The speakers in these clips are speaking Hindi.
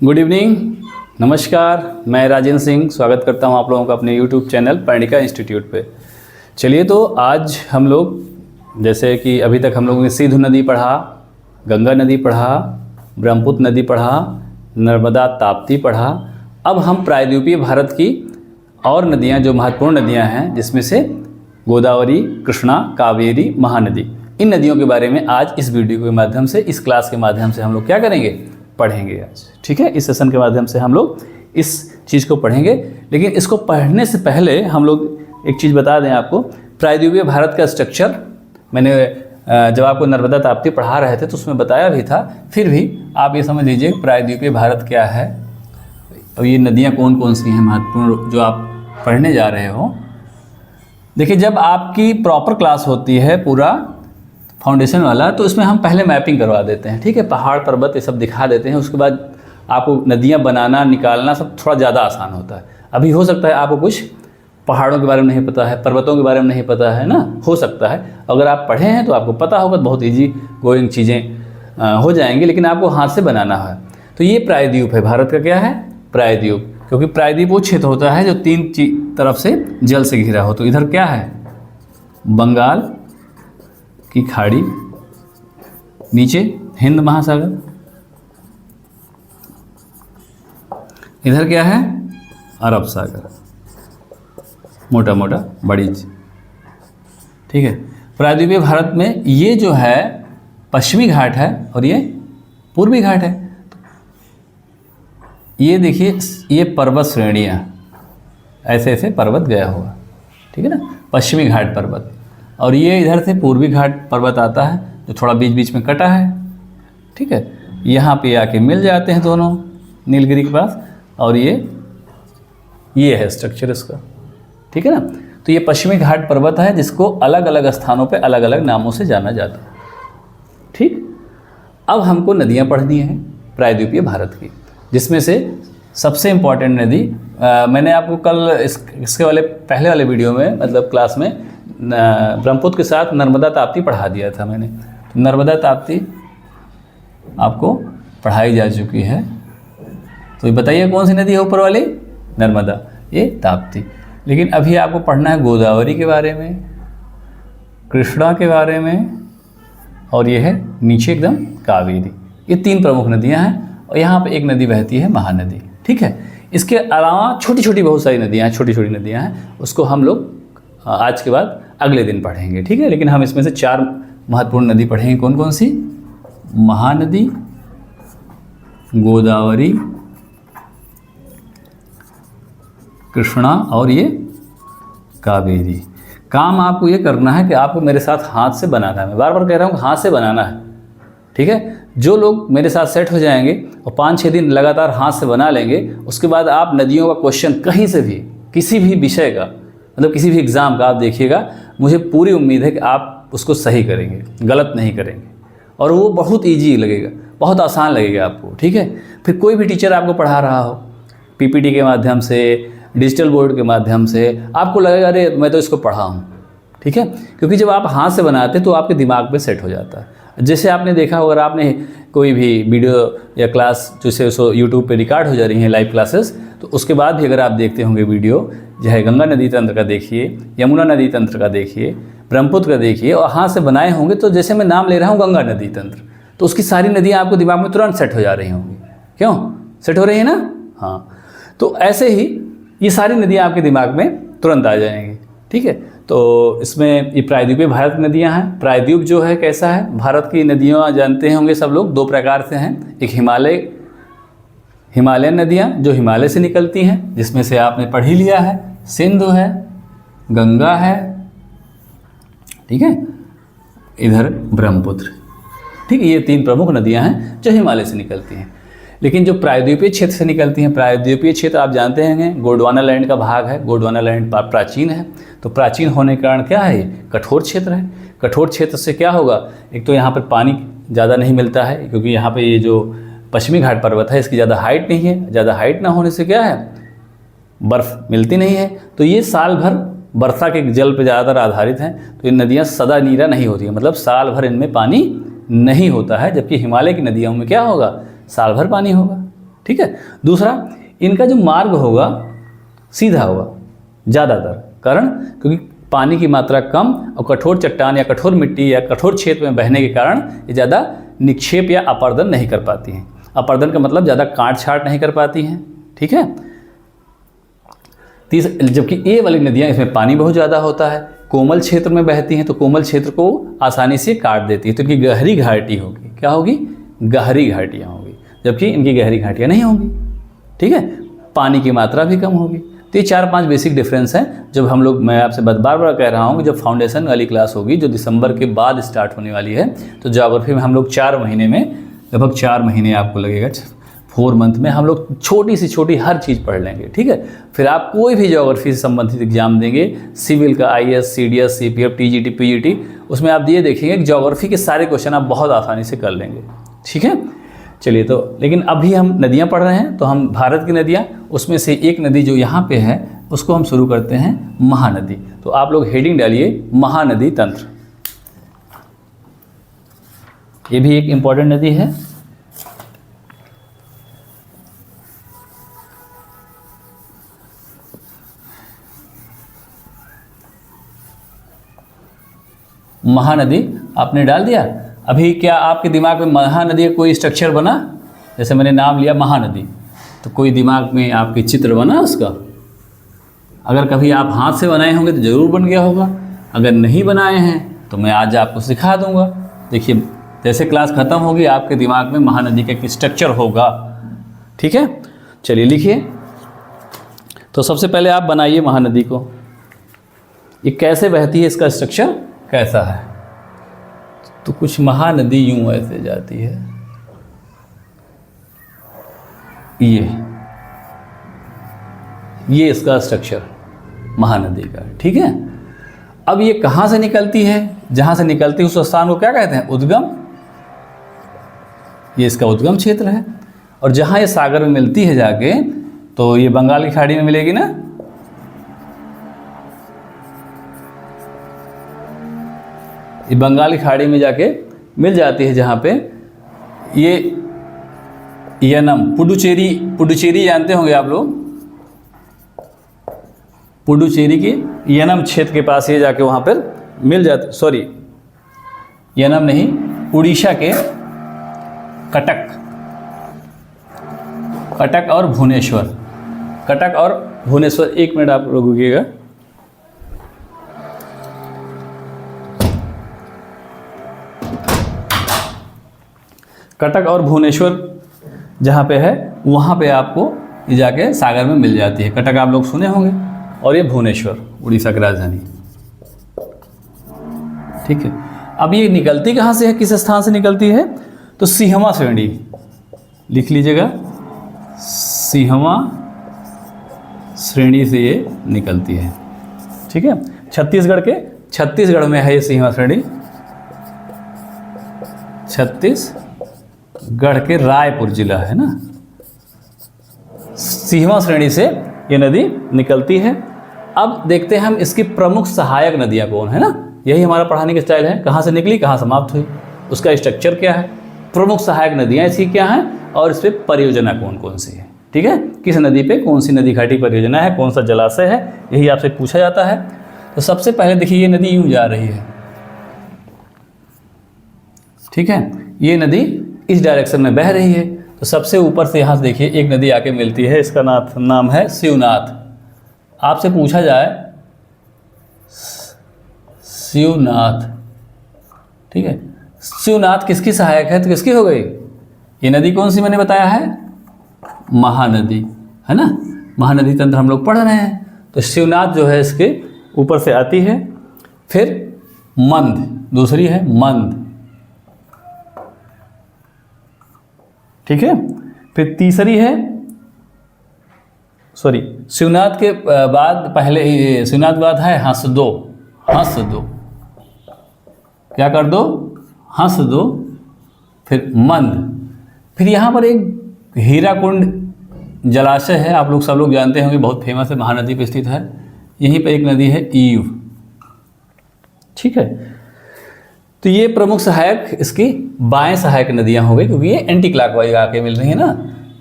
गुड इवनिंग, नमस्कार। मैं राजेंद्र सिंह स्वागत करता हूं आप लोगों का अपने यूट्यूब चैनल पर्णिका इंस्टीट्यूट पे। चलिए, तो आज हम लोग जैसे कि अभी तक हम लोगों ने सिंधु नदी पढ़ा, गंगा नदी पढ़ा, ब्रह्मपुत्र नदी पढ़ा, नर्मदा ताप्ती पढ़ा। अब हम प्रायद्वीपीय भारत की और नदियाँ जो महत्वपूर्ण नदियाँ हैं, जिसमें से गोदावरी, कृष्णा, कावेरी, महानदी, इन नदियों के बारे में आज इस वीडियो के माध्यम से, इस क्लास के माध्यम से हम लोग क्या करेंगे, पढ़ेंगे आज। ठीक है, इस सेशन के माध्यम से हम लोग इस चीज़ को पढ़ेंगे। लेकिन इसको पढ़ने से पहले हम लोग एक चीज़ बता दें आपको, प्रायद्वीपीय भारत का स्ट्रक्चर मैंने जब आपको नर्मदा ताप्ती पढ़ा रहे थे तो उसमें बताया भी था। फिर भी आप ये समझ लीजिए प्रायद्वीपीय भारत क्या है और ये नदियाँ कौन कौन सी हैं महत्वपूर्ण जो आप पढ़ने जा रहे हो। देखिए, जब आपकी प्रॉपर क्लास होती है पूरा फाउंडेशन वाला, तो इसमें हम पहले मैपिंग करवा देते हैं। ठीक है, पहाड़ पर्वत ये सब दिखा देते हैं। उसके बाद आपको नदियाँ बनाना निकालना सब थोड़ा ज़्यादा आसान होता है। अभी हो सकता है आपको कुछ पहाड़ों के बारे में नहीं पता है, पर्वतों के बारे में नहीं पता है ना, हो सकता है। अगर आप पढ़े हैं तो आपको पता होगा, बहुत ईजी गोइंग चीज़ें हो जाएंगी, लेकिन आपको हाथ से बनाना है। तो ये प्रायद्वीप है, भारत का क्या है, प्रायद्वीप। क्योंकि प्रायद्वीप वो क्षेत्र होता है जो तीन तरफ से जल से घिरा हो। तो इधर क्या है, बंगाल की खाड़ी, नीचे हिंद महासागर, इधर क्या है, अरब सागर, मोटा मोटा बड़ी। ठीक है, प्रायद्वीपीय भारत में ये जो है पश्चिमी घाट है और ये पूर्वी घाट है। ये देखिए, ये पर्वत श्रेणियाँ, ऐसे ऐसे पर्वत गया हुआ, ठीक है ना, पश्चिमी घाट पर्वत। और ये इधर से पूर्वी घाट पर्वत आता है जो थोड़ा बीच बीच में कटा है। ठीक है, यहाँ पे आके मिल जाते हैं दोनों नीलगिरी के पास। और ये है स्ट्रक्चर इसका। ठीक है ना, तो ये पश्चिमी घाट पर्वत है जिसको अलग अलग स्थानों पे अलग अलग नामों से जाना जाता है। ठीक, अब हमको नदियाँ पढ़नी हैं प्रायद्वीपीय भारत की, जिसमें से सबसे इम्पॉर्टेंट नदी मैंने आपको कल इसके वाले पहले वाले वीडियो में, मतलब क्लास में, ब्रह्मपुत्र के साथ नर्मदा ताप्ती पढ़ा दिया था मैंने। तो नर्मदा ताप्ती आपको पढ़ाई जा चुकी है। तो ये बताइए कौन सी नदी है ऊपर वाली, नर्मदा, ये ताप्ती। लेकिन अभी आपको पढ़ना है गोदावरी के बारे में, कृष्णा के बारे में, और ये है नीचे एकदम कावेरी। ये तीन प्रमुख नदियाँ हैं और यहाँ पे एक नदी बहती है, महानदी। ठीक है, इसके अलावा छोटी छोटी बहुत सारी नदियाँ हैं, छोटी छोटी नदियाँ हैं, उसको हम लोग आज के बाद अगले दिन पढ़ेंगे। ठीक है, लेकिन हम इसमें से चार महत्वपूर्ण नदी पढ़ेंगे। कौन कौन सी, महानदी, गोदावरी, कृष्णा और ये कावेरी। काम आपको ये करना है कि आपको मेरे साथ हाथ से बनाना है। मैं बार बार कह रहा हूँ, हाथ से बनाना है। ठीक है, जो लोग मेरे साथ सेट हो जाएंगे और 5-6 दिन लगातार हाथ से बना लेंगे, उसके बाद आप नदियों का क्वेश्चन कहीं से भी, किसी भी विषय का, मतलब किसी भी एग्ज़ाम का आप देखिएगा, मुझे पूरी उम्मीद है कि आप उसको सही करेंगे, गलत नहीं करेंगे, और वो बहुत इजी लगेगा, बहुत आसान लगेगा आपको। ठीक है, फिर कोई भी टीचर आपको पढ़ा रहा हो पीपीटी के माध्यम से, डिजिटल बोर्ड के माध्यम से, आपको लगेगा अरे मैं तो इसको पढ़ा हूँ। ठीक है, क्योंकि जब आप हाथ से बनाते तो आपके दिमाग में सेट हो जाता है। जैसे आपने देखा, अगर आपने कोई भी वीडियो या क्लास जैसे सो यूट्यूब पे रिकॉर्ड हो जा रही हैं लाइव क्लासेस, तो उसके बाद भी अगर आप देखते होंगे वीडियो, चाहे गंगा नदी तंत्र का देखिए, यमुना नदी तंत्र का देखिए, ब्रह्मपुत्र का देखिए, और हाथ से बनाए होंगे, तो जैसे मैं नाम ले रहा हूँ गंगा नदी तंत्र, तो उसकी सारी नदियाँ आपको दिमाग में तुरंत सेट हो जा रही होंगी। क्यों सेट हो रही है ना? हाँ, तो ऐसे ही ये सारी नदियाँ आपके दिमाग में तुरंत आ जाएंगी। ठीक है, तो इसमें ये प्रायद्वीपीय भारत की नदियाँ हैं। प्रायद्वीप जो है कैसा है, भारत की नदियाँ जानते होंगे सब लोग, दो प्रकार से हैं। एक हिमालयन नदियाँ जो हिमालय से निकलती हैं, जिसमें से आपने पढ़ ही लिया है, सिंधु है, गंगा है, ठीक है, इधर ब्रह्मपुत्र। ठीक है, ये तीन प्रमुख नदियाँ हैं जो हिमालय से निकलती हैं। लेकिन जो प्रायद्वीपीय क्षेत्र से निकलती हैं, प्रायद्वीपीय क्षेत्र आप जानते हैं गोंडवाना लैंड का भाग है। गोंडवाना लैंड प्राचीन है, तो प्राचीन होने के कारण क्या है, कठोर क्षेत्र है। कठोर क्षेत्र से क्या होगा, एक तो यहाँ पर पानी ज़्यादा नहीं मिलता है, क्योंकि यहाँ पे ये जो पश्चिमी घाट पर्वत है इसकी ज़्यादा हाइट नहीं है। ज़्यादा हाइट ना होने से क्या है, बर्फ़ मिलती नहीं है। तो ये साल भर वर्षा के जल पर ज़्यादातर आधारित हैं। तो ये नदियाँ सदा नीरा नहीं होती हैं, मतलब साल भर इनमें पानी नहीं होता है। जबकि हिमालय की नदियों में क्या होगा, साल भर पानी होगा। ठीक है। दूसरा, इनका जो मार्ग होगा सीधा होगा ज़्यादातर, कारण क्योंकि पानी की मात्रा कम और कठोर चट्टान या कठोर मिट्टी या कठोर क्षेत्र में बहने के कारण ये ज़्यादा निक्षेप या अपर्दन नहीं कर पाती हैं। अपर्दन का मतलब ज़्यादा काट छाट नहीं कर पाती हैं, ठीक है। जबकि ये वाली नदियाँ, इसमें पानी बहुत ज़्यादा होता है, कोमल क्षेत्र में बहती हैं, तो कोमल क्षेत्र को आसानी से काट देती है, तो इनकी गहरी घाटी होगी। क्या होगी? गहरी घाटियाँ होगी, जबकि इनकी गहरी घाटियाँ नहीं होंगी, ठीक है। पानी की मात्रा भी कम होगी। तो ये 4-5 बेसिक डिफरेंस हैं। जब हम लोग, मैं आपसे बार बार कह रहा हूँ कि जब फाउंडेशन वाली क्लास होगी जो दिसंबर के बाद स्टार्ट होने वाली है, तो ज्योग्राफी में हम लोग 4 महीने में, लगभग 4 महीने आपको लगेगा, 4 मंथ में हम लोग छोटी से छोटी हर चीज़ पढ़ लेंगे, ठीक है। फिर आप कोई भी ज्योग्राफी से संबंधित एग्जाम देंगे, सिविल का, IAS, CDS, CPF, TGT, PGT, उसमें आप ये देखेंगे कि ज्योग्राफी के सारे क्वेश्चन आप बहुत आसानी से कर लेंगे, ठीक है। चलिए, तो लेकिन अभी हम नदियाँ पढ़ रहे हैं, तो हम भारत की नदियाँ, उसमें से एक नदी जो यहाँ पे है उसको हम शुरू करते हैं महानदी। तो आप लोग हेडिंग डालिए महानदी तंत्र। ये भी एक इम्पॉर्टेंट नदी है। महानदी आपने डाल दिया। अभी क्या आपके दिमाग में महानदी का कोई स्ट्रक्चर बना? जैसे मैंने नाम लिया महानदी, तो कोई दिमाग में आपके चित्र बना उसका? अगर कभी आप हाथ से बनाए होंगे तो ज़रूर बन गया होगा। अगर नहीं बनाए हैं तो मैं आज आपको सिखा दूंगा। देखिए, जैसे क्लास ख़त्म होगी आपके दिमाग में महानदी का एक स्ट्रक्चर होगा, ठीक है। चलिए लिखिए। तो सबसे पहले आप बनाइए महानदी को। ये कैसे बहती है, इसका स्ट्रक्चर कैसा है? तो कुछ महानदी यूं ऐसे जाती है, ये इसका स्ट्रक्चर महानदी का, ठीक है। अब ये कहाँ से निकलती है? जहाँ से निकलती है उस स्थान को क्या कहते हैं? उद्गम। ये इसका उद्गम क्षेत्र है। और जहाँ ये सागर में मिलती है जाके, तो ये बंगाल की खाड़ी में मिलेगी ना, ये बंगाल की खाड़ी में जाके मिल जाती है, जहाँ पे ये यनम, पुडुचेरी जानते होंगे आप लोग, पुडुचेरी की यनम क्षेत्र के पास ये जाके वहाँ पर मिल जाती, सॉरी यनम नहीं, उड़ीसा के कटक और भुवनेश्वर। कटक और भुवनेश्वर, 1 मिनट आप रुकिएगा। कटक और भुवनेश्वर जहाँ पे है, वहाँ पे आपको ये जाके सागर में मिल जाती है। कटक आप लोग सुने होंगे, और ये भुवनेश्वर उड़ीसा की राजधानी, ठीक है। अब ये निकलती कहाँ से है, किस स्थान से निकलती है? तो सिंहवा श्रेणी, लिख लीजिएगा, सिंहवा श्रेणी से ये निकलती है, ठीक है। छत्तीसगढ़ में है ये सिंहवा श्रेणी, छत्तीसगढ़ के रायपुर जिला है ना। सिंहवा श्रेणी से ये नदी निकलती है। अब देखते हैं हम इसकी प्रमुख सहायक नदियाँ कौन है ना, यही हमारा पढ़ाने का स्टाइल है। कहाँ से निकली, कहाँ समाप्त हुई, उसका स्ट्रक्चर क्या है, प्रमुख सहायक नदियाँ इसकी क्या हैं, और इस पर परियोजना कौन कौन सी है, ठीक है। किस नदी पे कौन सी नदी घाटी परियोजना है, कौन सा जलाशय है, यही आपसे पूछा जाता है। तो सबसे पहले देखिए, ये नदी यूँ जा रही है, ठीक है। ये नदी इस डायरेक्शन में बह रही है। तो सबसे ऊपर से यहाँ से देखिए एक नदी आके मिलती है, इसका नाम है शिवनाथ। आपसे पूछा जाए शिवनाथ, ठीक है, शिवनाथ किसकी सहायक है, तो किसकी हो गई? ये नदी कौन सी मैंने बताया है? महानदी, है ना। महानदी तंत्र हम लोग पढ़ रहे हैं। तो शिवनाथ जो है इसके ऊपर से आती है। फिर मंद, दूसरी है मंद, ठीक है। फिर तीसरी है, सॉरी, शिवनाथ के बाद पहले, शिवनाथ के बाद है हंसदो, क्या कर दो? हंस दो। फिर मंद। फिर यहाँ पर एक हीराकुंड जलाशय है, आप लोग सब लोग जानते होंगे, बहुत फेमस है, महानदी पे स्थित है। यहीं पर एक नदी है ईव, ठीक है। तो ये प्रमुख सहायक इसकी बाएं सहायक नदियां हो गई, क्योंकि ये एंटी क्लॉकवाइज आके मिल रही है ना।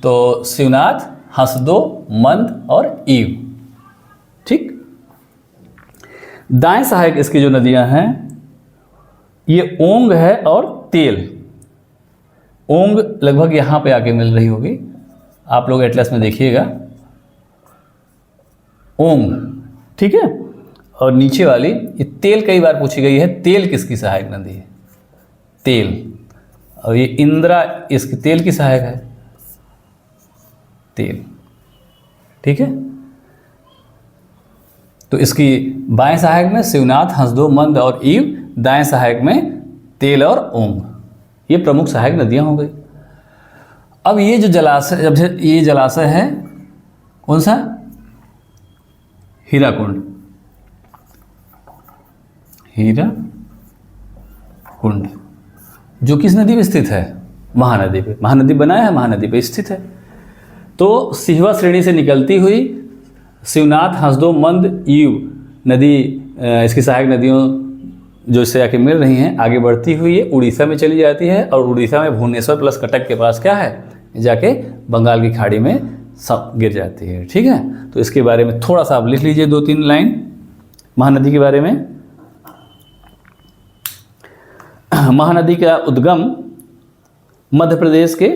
तो तो शिवनाथ, हसदो, मंद और ईव। ठीक। दाएं सहायक इसकी जो नदियां हैं ये ओंग है और तेल। ओंग लगभग यहां पे आके मिल रही होगी, आप लोग एटलस में देखिएगा, ओंग। ठीक है। और नीचे वाली ये तेल कई बार पूछी गई है, तेल किसकी सहायक नदी है? तेल। और ये इंदिरा इसकी तेल की सहायक है, तेल। ठीक है। तो इसकी बाएं सहायक में शिवनाथ, हसदो, मंद और ईव, दाएं सहायक में तेल और ओंग। ये प्रमुख सहायक नदियां हो गई। अब ये जो जलाशय, जब ये जलाशय है कौन सा? हीराकुंड। हीराकुंड जो किस नदी पे स्थित है? महानदी पे। महानदी बनाया है, महानदी पे स्थित है। तो सिहवा श्रेणी से निकलती हुई शिवनाथ, हसदो, मंद, ईव नदी इसकी सहायक नदियों जो इससे आके मिल रही हैं, आगे बढ़ती हुई ये उड़ीसा में चली जाती है और उड़ीसा में भुवनेश्वर प्लस कटक के पास क्या है, जाके बंगाल की खाड़ी में सब गिर जाती है। ठीक है। तो इसके बारे में थोड़ा सा आप लिख लीजिए 2-3 लाइन महानदी के बारे में। महानदी का उद्गम मध्य प्रदेश के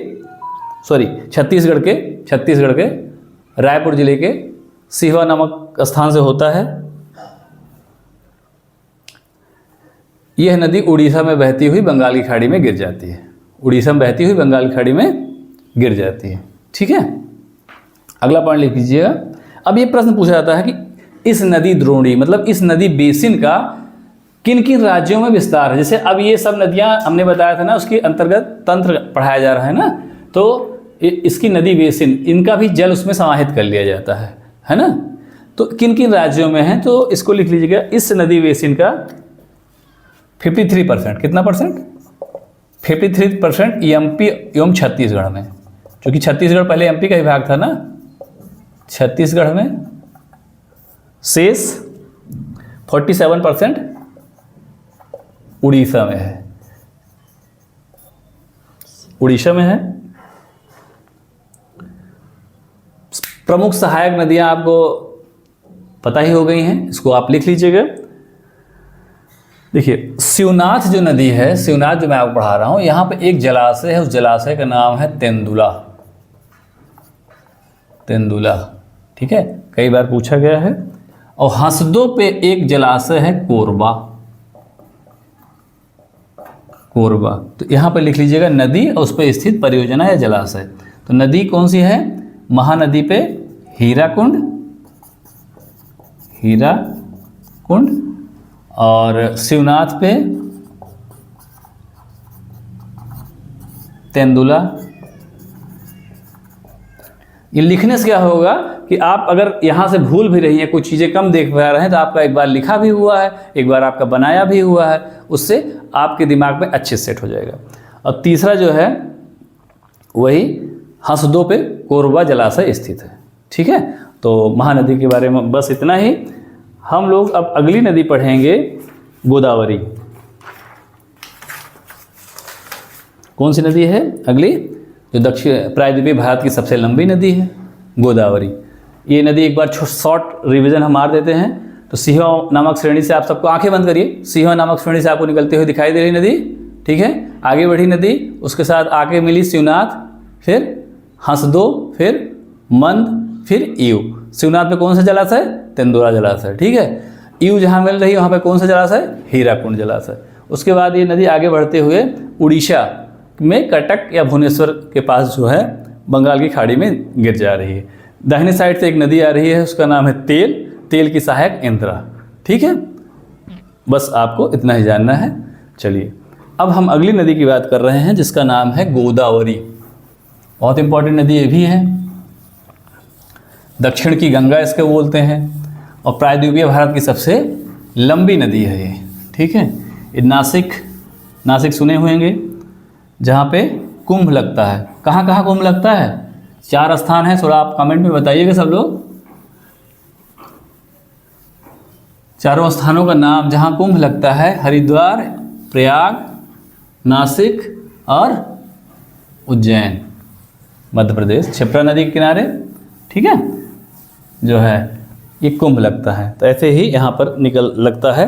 छत्तीसगढ़ के रायपुर जिले के सिहवा नामक स्थान से होता है। यह नदी उड़ीसा में बहती हुई बंगाल की खाड़ी में गिर जाती है। उड़ीसा में बहती हुई बंगाल की खाड़ी में गिर जाती है। ठीक है। अगला पॉइंट लिख लीजिएगा। अब ये प्रश्न पूछा जाता है कि इस नदी द्रोणी मतलब इस नदी बेसिन का किन किन राज्यों में विस्तार है। जैसे अब ये सब नदियां हमने बताया था ना, उसके अंतर्गत तंत्र पढ़ाया जा रहा है ना, तो इसकी नदी बेसिन, इनका भी जल उसमें समाहित कर लिया जाता है ना। तो किन किन राज्यों में है, तो इसको लिख लीजिएगा। इस नदी बेसिन का 53%, कितना परसेंट? 53% एमपी एवं छत्तीसगढ़ में, क्योंकि छत्तीसगढ़ पहले एमपी का ही भाग था ना, छत्तीसगढ़ में। शेष 47% उड़ीसा में है, उड़ीसा में है। प्रमुख सहायक नदियां आपको पता ही हो गई हैं, इसको आप लिख लीजिएगा। देखिए शिवनाथ जो नदी है, शिवनाथ जो मैं आपको पढ़ा रहा हूं, यहां पे एक जलाशय है, उस जलाशय का नाम है तेंदुला। तेंदुला। ठीक है, कई बार पूछा गया है। और हसदो पे एक जलाशय है कोरबा। कोरबा, तो यहां पे लिख लीजिएगा नदी और उस पर स्थित परियोजना या जलाशय। तो नदी कौन सी है? महानदी पे हीराकुंड, हीराकुंड, और शिवनाथ पे तेंदुला। ये लिखने से क्या होगा कि आप अगर यहाँ से भूल भी रही हैं, कुछ चीज़ें कम देख पा रहे हैं, तो आपका एक बार लिखा भी हुआ है, एक बार आपका बनाया भी हुआ है, उससे आपके दिमाग में अच्छे सेट हो जाएगा। और तीसरा जो है वही हसदो पे कोरबा जलाशय स्थित है। ठीक है, तो महानदी के बारे में बस इतना ही। हम लोग अब अगली नदी पढ़ेंगे गोदावरी। कौन सी नदी है अगली? जो दक्षिण प्रायद्वीपीय भारत की सबसे लंबी नदी है, गोदावरी। ये नदी एक बार शॉर्ट रिवीजन हम मार देते हैं। तो सिहवा नामक श्रेणी से, आप सबको आंखें बंद करिए, सिहवा नामक श्रेणी से आपको निकलते हुए दिखाई दे रही नदी। ठीक है, आगे बढ़ी नदी, उसके साथ आगे मिली शिवनाथ, फिर हसदो, फिर मंद, फिर ईव। शिवनाथ पे कौन सा जलाशय? तेंदुला जलाशय। ठीक है, ईव जहाँ मिल रही है वहाँ पे कौन सा जलाशय? हीराकुंड जलाशय। उसके बाद ये नदी आगे बढ़ते हुए उड़ीसा में कटक या भुवनेश्वर के पास जो है बंगाल की खाड़ी में गिर जा रही है। दाहिने साइड से एक नदी आ रही है, उसका नाम है तेल। तेल की सहायक इंदिरा। ठीक है, बस आपको इतना ही जानना है। चलिए अब हम अगली नदी की बात कर रहे हैं, जिसका नाम है गोदावरी। बहुत इंपॉर्टेंट नदी ये भी है, दक्षिण की गंगा इसके बोलते हैं, और प्रायद्वीपीय भारत की सबसे लंबी नदी है ये। ठीक है, ये नासिक सुने होंगे, जहाँ पे कुंभ लगता है। कहाँ कहाँ कुंभ लगता है? 4 स्थान है, थोड़ा आप कमेंट में बताइएगा सब लोग। चारों स्थानों का नाम जहाँ कुंभ लगता है: हरिद्वार, प्रयाग, नासिक और उज्जैन। मध्य प्रदेश, क्षिप्रा नदी के किनारे, ठीक है, जो है ये कुंभ लगता है। तो ऐसे ही यहाँ पर निकल लगता है।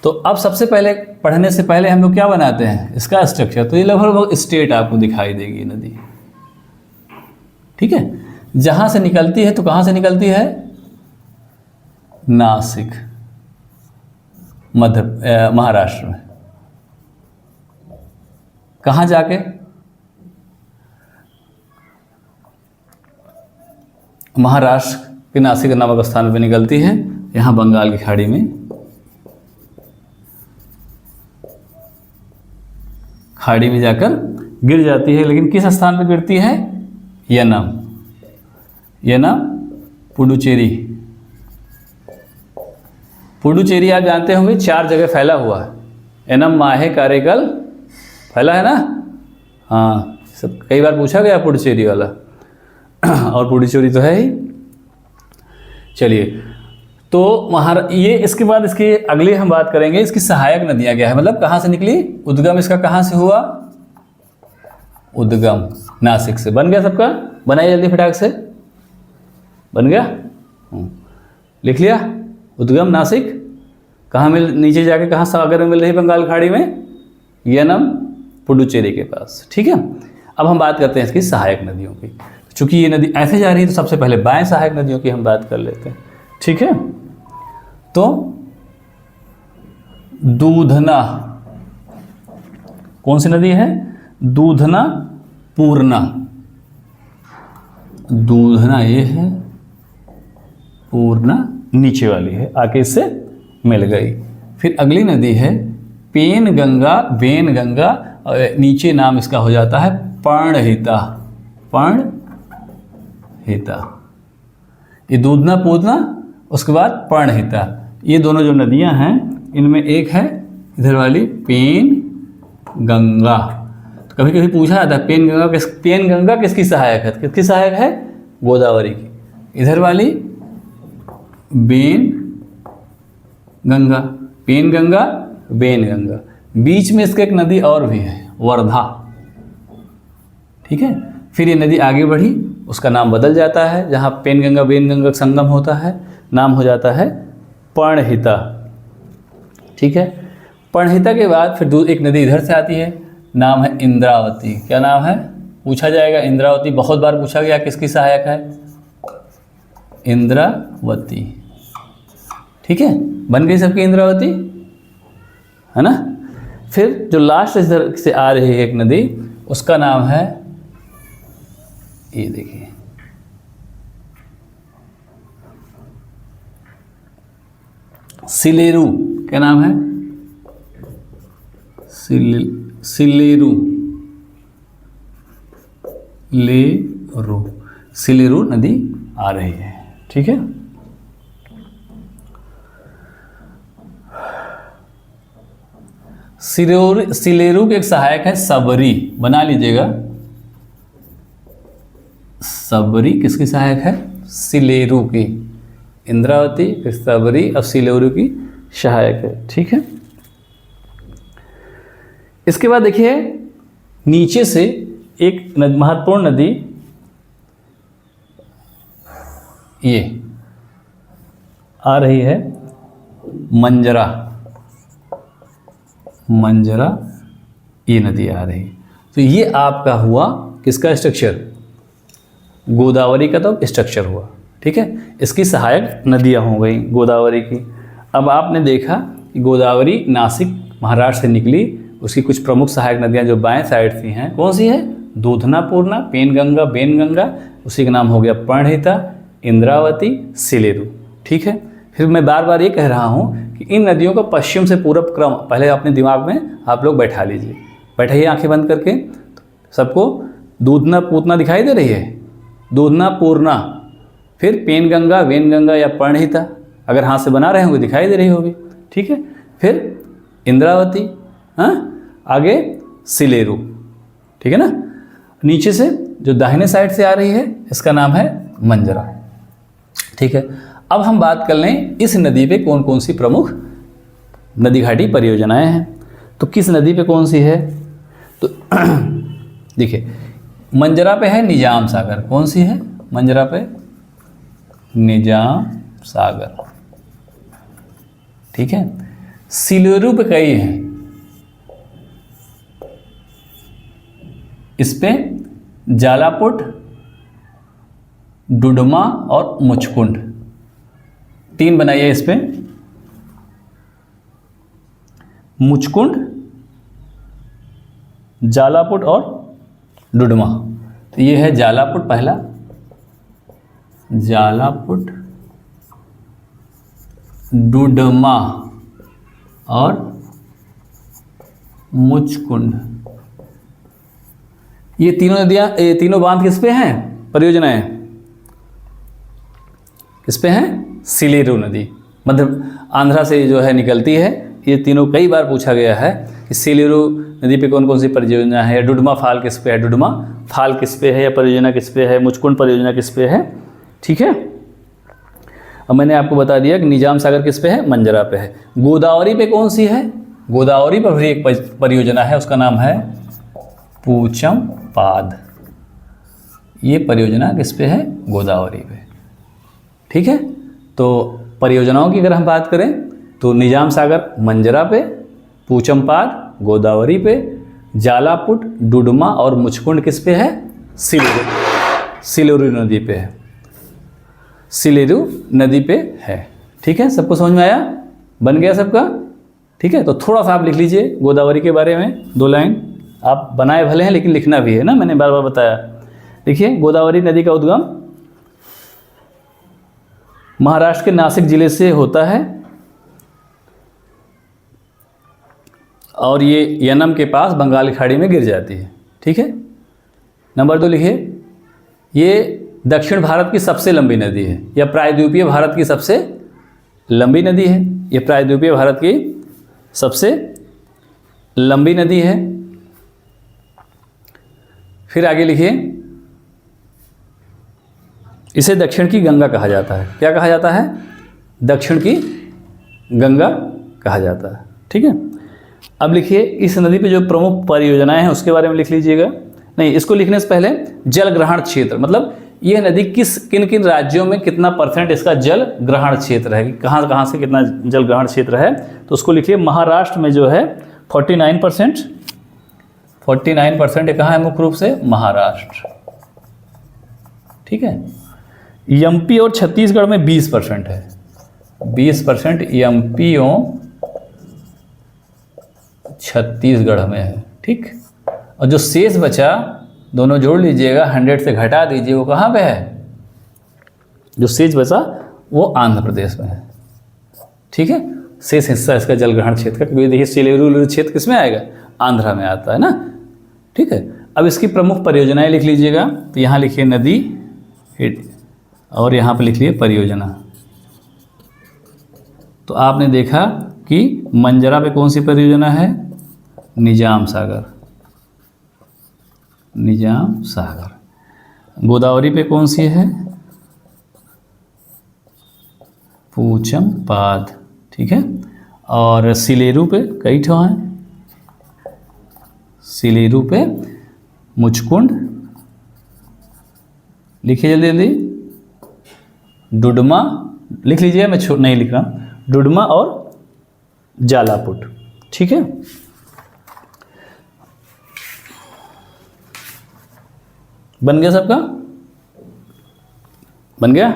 तो अब सबसे पहले पढ़ने से पहले हम लोग क्या बनाते हैं, इसका स्ट्रक्चर। तो ये लगभग स्ट्रेट आपको दिखाई देगी नदी, ठीक है। जहाँ से निकलती है, तो कहाँ से निकलती है, नासिक, महाराष्ट्र में। कहाँ जाके, महाराष्ट्र के नासिक नामक स्थान पे निकलती है, यहाँ बंगाल की खाड़ी में, खाड़ी में जाकर गिर जाती है। लेकिन किस स्थान पे गिरती है, यनम, पुडुचेरी। पुडुचेरी आप जानते होंगे 4 जगह फैला हुआ है, एनम, माहे, कारेकल फैला है ना। हाँ, सब कई बार पूछा गया पुडुचेरी वाला और पुडुचेरी तो है ही। चलिए, तो ये इसके बाद इसकी अगली हम बात करेंगे, इसकी सहायक नदियाँ क्या है, मतलब कहाँ से निकली, उद्गम इसका कहाँ से हुआ, उद्गम नासिक से। बन गया सबका, बनाइए जल्दी फटाक से, बन गया, लिख लिया। उद्गम नासिक, कहाँ नीचे जाके कहाँ सागर में मिल रही, बंगाल खाड़ी में, यनम, पुडुचेरी के पास, ठीक है। अब हम बात करते हैं इसकी सहायक नदियों की। चूंकि ये नदी ऐसे जा रही है तो सबसे पहले बाएं सहायक नदियों की हम बात कर लेते हैं, ठीक है। तो दूधना, कौन सी नदी है, दूधना, पूर्णा। दूधना ये है, पूर्णा नीचे वाली है, आके इससे मिल गई। फिर अगली नदी है पेनगंगा, वेनगंगा, नीचे नाम इसका हो जाता है पर्णहिता, पर्णहिता। ये दूधना, पूर्णा, उसके बाद पर्णहिता। ये दोनों जो नदियां हैं, इनमें एक है इधर वाली पेनगंगा। तो कभी कभी पूछा जाता है पेनगंगा किसकी सहायक है, किसकी सहायक है, गोदावरी की। इधर वाली बेनगंगा, पेनगंगा, वेनगंगा। बीच में इसका एक नदी और भी है, वर्धा, ठीक है। फिर ये नदी आगे बढ़ी, उसका नाम बदल जाता है, जहाँ पेनगंगा वेनगंगा का संगम होता है, नाम हो जाता है पर्णहिता, ठीक है। पर्णहिता के बाद फिर एक नदी इधर से आती है, नाम है इंद्रावती। क्या नाम है, पूछा जाएगा, इंद्रावती बहुत बार पूछा गया, किसकी सहायक है, इंद्रावती, ठीक है। बन गई सबकी इंद्रावती, है ना। फिर जो लास्ट इधर से आ रही है एक नदी, उसका नाम है, ये देखिए, सिलेरू। क्या नाम है, सिलेरू, सिलेरू नदी आ रही है, ठीक है। सिलेरू के एक सहायक है सबरी, बना लीजिएगा। सबरी किसकी सहायक है, सिलेरू की। इंद्रावती, फिर सबरी, अब सिलेरू की सहायक है, ठीक है। इसके बाद देखिए नीचे से एक महत्वपूर्ण नदी ये आ रही है, मंजरा, ये नदी आ रही है। तो ये आपका हुआ किसका स्ट्रक्चर, गोदावरी का तो स्ट्रक्चर हुआ, ठीक है। इसकी सहायक नदियाँ हो गई गोदावरी की। अब आपने देखा कि गोदावरी नासिक महाराष्ट्र से निकली, उसकी कुछ प्रमुख सहायक नदियाँ जो बाएं साइड से हैं, कौन सी है, दूधना, पूर्णा, पेनगंगा, वेनगंगा, उसी का नाम हो गया पर्णहिता, इंद्रावती, सिलेरू, ठीक है। फिर मैं बार बार ये कह रहा हूँ कि इन नदियों का पश्चिम से पूरब क्रम पहले अपने दिमाग में आप लोग बैठा लीजिए, बैठाइए आंखें बंद करके। सबको दूधना, पूतना दिखाई दे रही है, दूधना, पूर्णा, फिर पेनगंगा, वेनगंगा या पर्णहिता, अगर हाथ से बना रहे होंगे दिखाई दे रही होगी, ठीक है। फिर इंद्रावती, हाँ, आगे सिलेरू, ठीक है ना। नीचे से जो दाहिने साइड से आ रही है, इसका नाम है मंजरा, ठीक है। अब हम बात कर लें इस नदी पे कौन कौन सी प्रमुख नदी घाटी परियोजनाएं हैं। तो किस नदी पे कौन सी है, तो देखिए मंजरा पे है निजाम सागर, कौन सी है मंजरा पे? निजाम सागर, ठीक है। सिलेरू पे कई हैं, इस पे जालापुट, डुडमा और मुचकुंड, 3 बनाइए इस पे। मुचकुंड, जालापुट और डुडमा। तो ये है जालापुट पहला, जालापुट, डुडमा और मुचकुंड। ये तीनों नदियां, ये तीनों बांध किस पे हैं? परियोजनाएं किस पे हैं? सिलेरू नदी, मतलब आंध्रा से जो है निकलती है। ये तीनों कई बार पूछा गया है कि सिलेरू नदी पे कौन कौन सी परियोजना है, डुडमा फाल किस पे है, डुडमा फाल किस पे है, या परियोजना किस पे है, मुचकुंड परियोजना किस पे है, ठीक है। अब मैंने आपको बता दिया कि निजाम सागर किस पे है? मंजरा पे है। गोदावरी पे कौन सी है? गोदावरी पर भी एक परियोजना है, उसका नाम है पूचम पाद। ये परियोजना किस पे है? गोदावरी पे, ठीक है। तो परियोजनाओं की अगर हम बात करें तो निजाम सागर मंजरा पे, पूचमपाद गोदावरी पे, जालापुट, डुडमा और मुचकुंड किस पे है? सिलेरू नदी पे है, सिलेरू नदी पे है, ठीक है। सबको समझ में आया? बन गया सबका? ठीक है। तो थोड़ा सा आप लिख लीजिए गोदावरी के बारे में 2 लाइन। आप बनाए भले हैं लेकिन लिखना भी है ना, मैंने बार बार बताया। देखिए, गोदावरी नदी का उद्गम महाराष्ट्र के नासिक जिले से होता है और ये यनम के पास बंगाल की खाड़ी में गिर जाती है, ठीक है। नंबर 2 लिखिए, ये दक्षिण भारत की सबसे लंबी नदी है, या प्रायद्वीपीय भारत की सबसे लंबी नदी है। ये प्रायद्वीपीय भारत की सबसे लंबी नदी है। फिर आगे लिखिए, इसे दक्षिण की गंगा कहा जाता है। क्या कहा जाता है? दक्षिण की गंगा कहा जाता है, ठीक है। अब लिखिए, इस नदी पे जो प्रमुख परियोजनाएं हैं उसके बारे में लिख लीजिएगा। नहीं, इसको लिखने से पहले जल ग्रहण क्षेत्र, मतलब यह नदी किन किन राज्यों में कितना % इसका जल ग्रहण क्षेत्र है, कहाँ कहाँ से कितना जल ग्रहण क्षेत्र है, तो उसको लिखिए। महाराष्ट्र में जो है 49%, 49% ये कहाँ है? मुख्य रूप से महाराष्ट्र, ठीक है। एमपी और छत्तीसगढ़ में 20% है, 20% एमपी और छत्तीसगढ़ में है, ठीक। और जो शेष बचा, दोनों जोड़ लीजिएगा, 100 से घटा दीजिए, वो कहाँ पे है? जो शेष बचा वो आंध्र प्रदेश में है, ठीक है। शेष हिस्सा इसका जल ग्रहण क्षेत्र का, क्योंकि देखिए सिलेरू क्षेत्र किस में आएगा? आंध्रा में आता है ना, ठीक है। अब इसकी प्रमुख परियोजनाएं लिख लीजिएगा। तो यहाँ लिखिए नदी और यहाँ पर लिख लिए परियोजना। तो आपने देखा कि मंजरा पे कौन सी परियोजना है? निजाम सागर, निजाम सागर। गोदावरी पे कौन सी है? पूचम पाद, ठीक है। और सिलेरू पे कई ठो हैं, सिलेरू पे मुचकुंड, लिखिए जल्दी जल्दी। डुडमा लिख लीजिए, मैं नहीं लिख रहा, डुडमा और जालापुट, ठीक है। बन गया सबका? बन गया?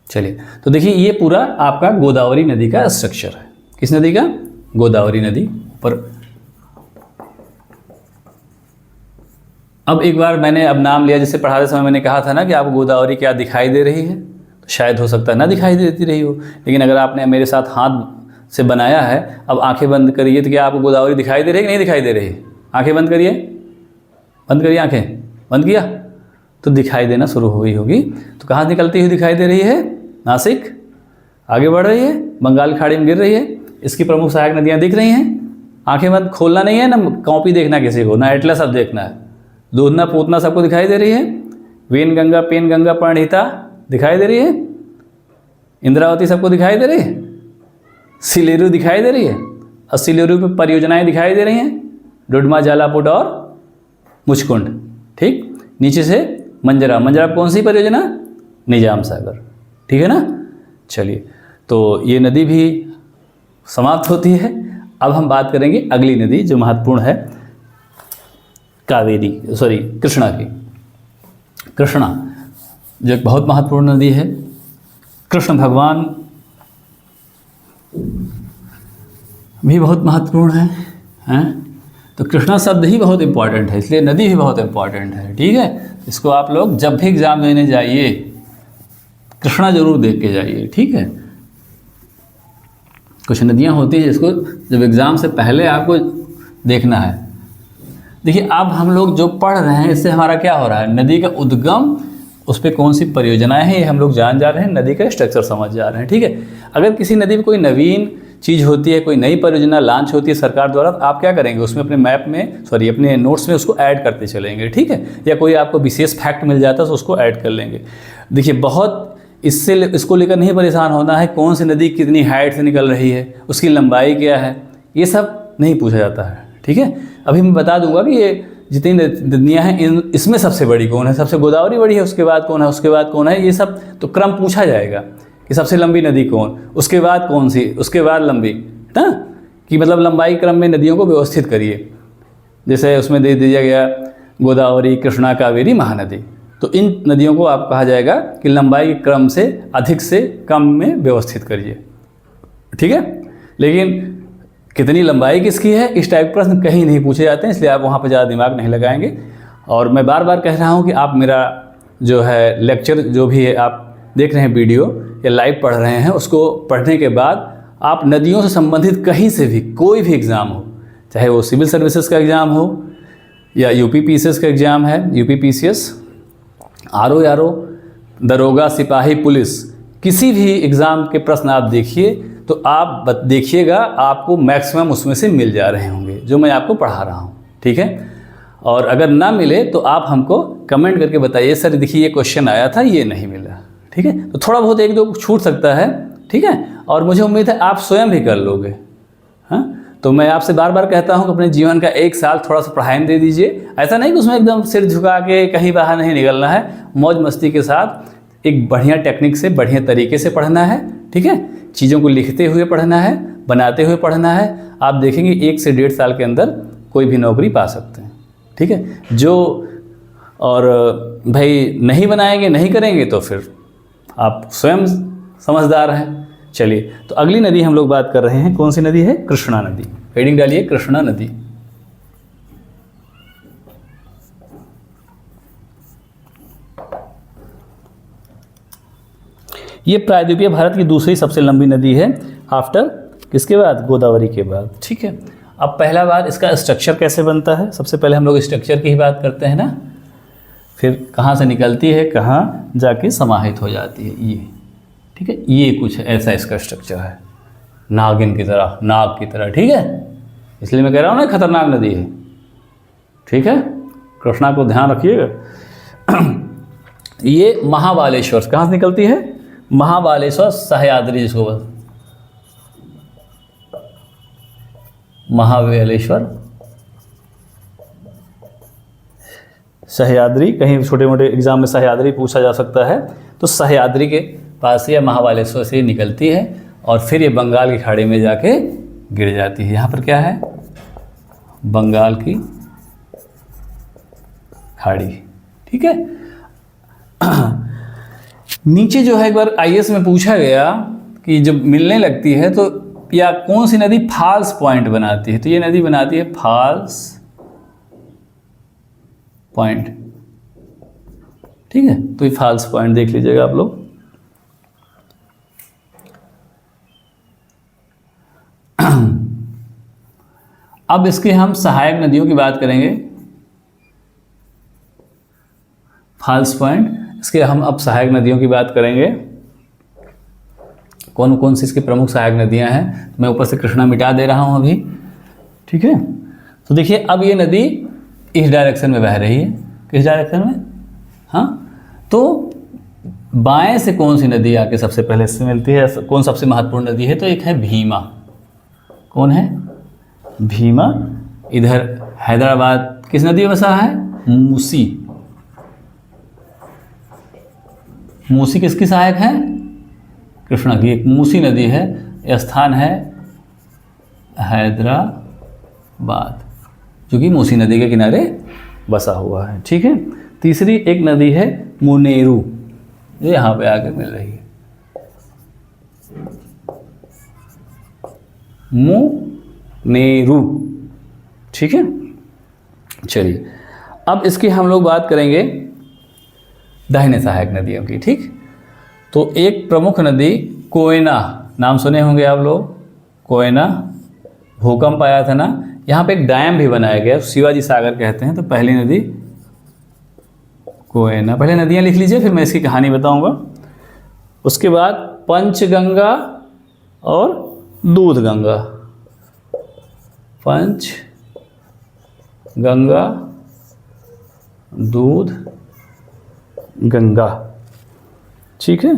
चलिए, तो देखिए ये पूरा आपका गोदावरी नदी का स्ट्रक्चर है। किस नदी का? गोदावरी नदी पर। अब एक बार मैंने अब नाम लिया, जैसे पढ़ाते समय मैंने कहा था ना कि आपको गोदावरी क्या दिखाई दे रही है, तो शायद हो सकता है ना दिखाई देती रही हो, लेकिन अगर आपने मेरे साथ हाथ से बनाया है, अब आंखें बंद करिए, तो क्या आपको गोदावरी दिखाई दे रही है कि नहीं दिखाई दे रही है? आंखें बंद करिए, बंद करिए, आंखें बंद किया तो दिखाई देना शुरू हुई होगी। तो कहाँ निकलती हुई दिखाई दे रही है? नासिक, आगे बढ़ रही है, बंगाल खाड़ी में गिर रही है। इसकी प्रमुख सहायक नदियाँ दिख रही हैं। आंखें बंद, खोलना नहीं है ना, कॉपी देखना किसी को, ना एटलस अब देखना है। दूधना पूतना सबको दिखाई दे रही है। वेन गंगा, पेन गंगा, प्रणहिता दिखाई दे रही है। इंद्रावती सबको दिखाई दे रही है। सिलेरू दिखाई दे रही है। 80 परियोजनाएं दिखाई दे रही हैं, डुडमा, जालापुट और मुचकुंड। ठीक, नीचे से मंजरा, मंजरा कौन सी परियोजना? निजाम सागर। ठीक है ना। चलिए, तो ये नदी भी समाप्त होती है। अब हम बात करेंगे अगली नदी जो महत्वपूर्ण है, कृष्णा की। कृष्णा जो एक बहुत महत्वपूर्ण नदी है। कृष्ण भगवान भी बहुत महत्वपूर्ण हैं। तो कृष्णा शब्द ही बहुत इंपॉर्टेंट है, इसलिए नदी भी बहुत इंपॉर्टेंट है। ठीक है, इसको आप लोग जब भी एग्ज़ाम देने जाइए कृष्णा जरूर देख के जाइए। ठीक है, कुछ नदियाँ होती हैं जिसको जब एग्ज़ाम से पहले आपको देखना है। देखिए, अब हम लोग जो पढ़ रहे हैं इससे हमारा क्या हो रहा है, नदी का उद्गम, उस पर कौन सी परियोजनाएं हैं ये हम लोग जान जा रहे हैं, नदी का स्ट्रक्चर समझ जा रहे हैं। ठीक है, अगर किसी नदी में कोई नवीन चीज़ होती है, कोई नई परियोजना लॉन्च होती है सरकार द्वारा, तो आप क्या करेंगे, उसमें अपने मैप में अपने नोट्स में उसको ऐड करते चलेंगे। ठीक है, या कोई आपको विशेष फैक्ट मिल जाता है तो उसको ऐड कर लेंगे। देखिए, बहुत इसको लेकर नहीं परेशान होना है कौन सी नदी कितनी हाइट से निकल रही है, उसकी लंबाई क्या है, ये सब नहीं पूछा जाता है। ठीक है, अभी मैं बता दूंगा कि ये जितनी नदियाँ हैं इसमें सबसे बड़ी कौन है, सबसे गोदावरी बड़ी है, उसके बाद कौन है, उसके बाद कौन है, ये सब तो क्रम पूछा जाएगा कि सबसे लंबी नदी कौन, उसके बाद कौन सी, उसके बाद लंबी, ना कि मतलब लंबाई क्रम में नदियों को व्यवस्थित करिए। जैसे उसमें दे दिया गया गोदावरी, कृष्णा, कावेरी, महानदी, तो इन नदियों को आप कहा जाएगा कि लंबाई क्रम से अधिक से कम में व्यवस्थित करिए। ठीक है, लेकिन कितनी लंबाई किसकी है, इस टाइप के प्रश्न कहीं नहीं पूछे जाते हैं, इसलिए आप वहाँ पर ज़्यादा दिमाग नहीं लगाएंगे। और मैं बार बार कह रहा हूँ कि आप मेरा जो है लेक्चर जो भी है आप देख रहे हैं वीडियो या लाइव पढ़ रहे हैं, उसको पढ़ने के बाद आप नदियों से संबंधित कहीं से भी कोई भी एग्ज़ाम हो, चाहे वो सिविल सर्विसेज का एग्ज़ाम हो या यूपी पीसीएस का एग्ज़ाम है, यूपी पीसीएस, आरओ, दरोगा, सिपाही, पुलिस, किसी भी एग्ज़ाम के प्रश्न आप देखिए तो आप देखिएगा आपको मैक्सिमम उसमें से मिल जा रहे होंगे जो मैं आपको पढ़ा रहा हूँ। ठीक है, और अगर ना मिले तो आप हमको कमेंट करके बताइए, सर देखिए ये क्वेश्चन आया था, ये नहीं मिला। ठीक है, तो थोड़ा बहुत एक दो छूट सकता है। ठीक है, और मुझे उम्मीद है आप स्वयं भी कर लोगे। हाँ, तो मैं आपसे बार बार कहता हूँ कि अपने जीवन का 1 साल थोड़ा सा पढ़ाई में दे दीजिए। ऐसा नहीं कि उसमें एकदम सिर झुका के कहीं बाहर नहीं निकलना है, मौज मस्ती के साथ एक बढ़िया टेक्निक से, बढ़िया तरीके से पढ़ना है। ठीक है, चीज़ों को लिखते हुए पढ़ना है, बनाते हुए पढ़ना है। आप देखेंगे 1 से 1.5 साल के अंदर कोई भी नौकरी पा सकते हैं। ठीक है, जो और भाई नहीं बनाएंगे, नहीं करेंगे तो फिर आप स्वयं समझदार हैं। चलिए, तो अगली नदी हम लोग बात कर रहे हैं, कौन सी नदी है, कृष्णा नदी। हेडिंग डालिए कृष्णा नदी। ये प्रायद्वीपीय भारत की दूसरी सबसे लंबी नदी है आफ्टर किसके बाद, गोदावरी के बाद। ठीक है, अब पहला बात इसका स्ट्रक्चर कैसे बनता है, सबसे पहले हम लोग स्ट्रक्चर की ही बात करते हैं ना, फिर कहाँ से निकलती है, कहाँ जाके समाहित हो जाती है ये। ठीक है, ये कुछ ऐसा इसका स्ट्रक्चर है, नागिन की तरह, नाग की तरह। ठीक है, इसलिए मैं कह रहा हूँ ना खतरनाक नदी है। ठीक है, कृष्णा को ध्यान रखिएगा। ये महाबालेश्वर कहाँ से निकलती है, महाबालेश्वर, सह्याद्री, जिसको महाबलेश्वर, सह्याद्री, कहीं छोटे मोटे एग्जाम में सह्याद्री पूछा जा सकता है, तो सह्याद्री के पास या महाबालेश्वर से निकलती है और फिर ये बंगाल की खाड़ी में जाके गिर जाती है। यहाँ पर क्या है, बंगाल की खाड़ी। ठीक है, नीचे जो है एक बार आईएएस में पूछा गया कि जब मिलने लगती है तो या कौन सी नदी फॉल्स पॉइंट बनाती है, तो ये नदी बनाती है फॉल्स पॉइंट। ठीक है, तो ये फॉल्स पॉइंट देख लीजिएगा आप लोग। अब इसके हम सहायक नदियों की बात करेंगे, फॉल्स पॉइंट, इसके हम अब सहायक नदियों की बात करेंगे। कौन कौन सी इसकी प्रमुख सहायक नदियां हैं, मैं ऊपर से कृष्णा मिटा दे रहा हूं अभी। ठीक है, तो देखिए अब ये नदी इस डायरेक्शन में बह रही है, किस डायरेक्शन में, हाँ, तो बाएं से कौन सी नदी आके सबसे पहले इससे मिलती है, कौन सबसे महत्वपूर्ण नदी है, तो एक है भीमा। कौन है, भीमा। इधर हैदराबाद किस नदी में बसा है? मूसी। मूसी किसकी सहायक है? कृष्णा की। एक मूसी नदी है, यह स्थान है हैदराबाद, जो कि मूसी नदी के किनारे बसा हुआ है। ठीक है। तीसरी एक नदी है मुनेरू, ये यहाँ पे आके मिल रही है, मुनेरू। ठीक है। चलिए अब इसकी हम लोग बात करेंगे दाहिने सहायक नदियों की। ठीक। तो एक प्रमुख नदी कोयना, नाम सुने होंगे आप लोग, कोयना। भूकंप आया था ना, यहाँ पे एक डैम भी बनाया गया, शिवाजी सागर कहते हैं। तो पहली नदी कोयना। पहले नदियाँ लिख लीजिए, फिर मैं इसकी कहानी बताऊंगा। उसके बाद पंचगंगा और दूधगंगा। पंचगंगा, दूध गंगा। ठीक है।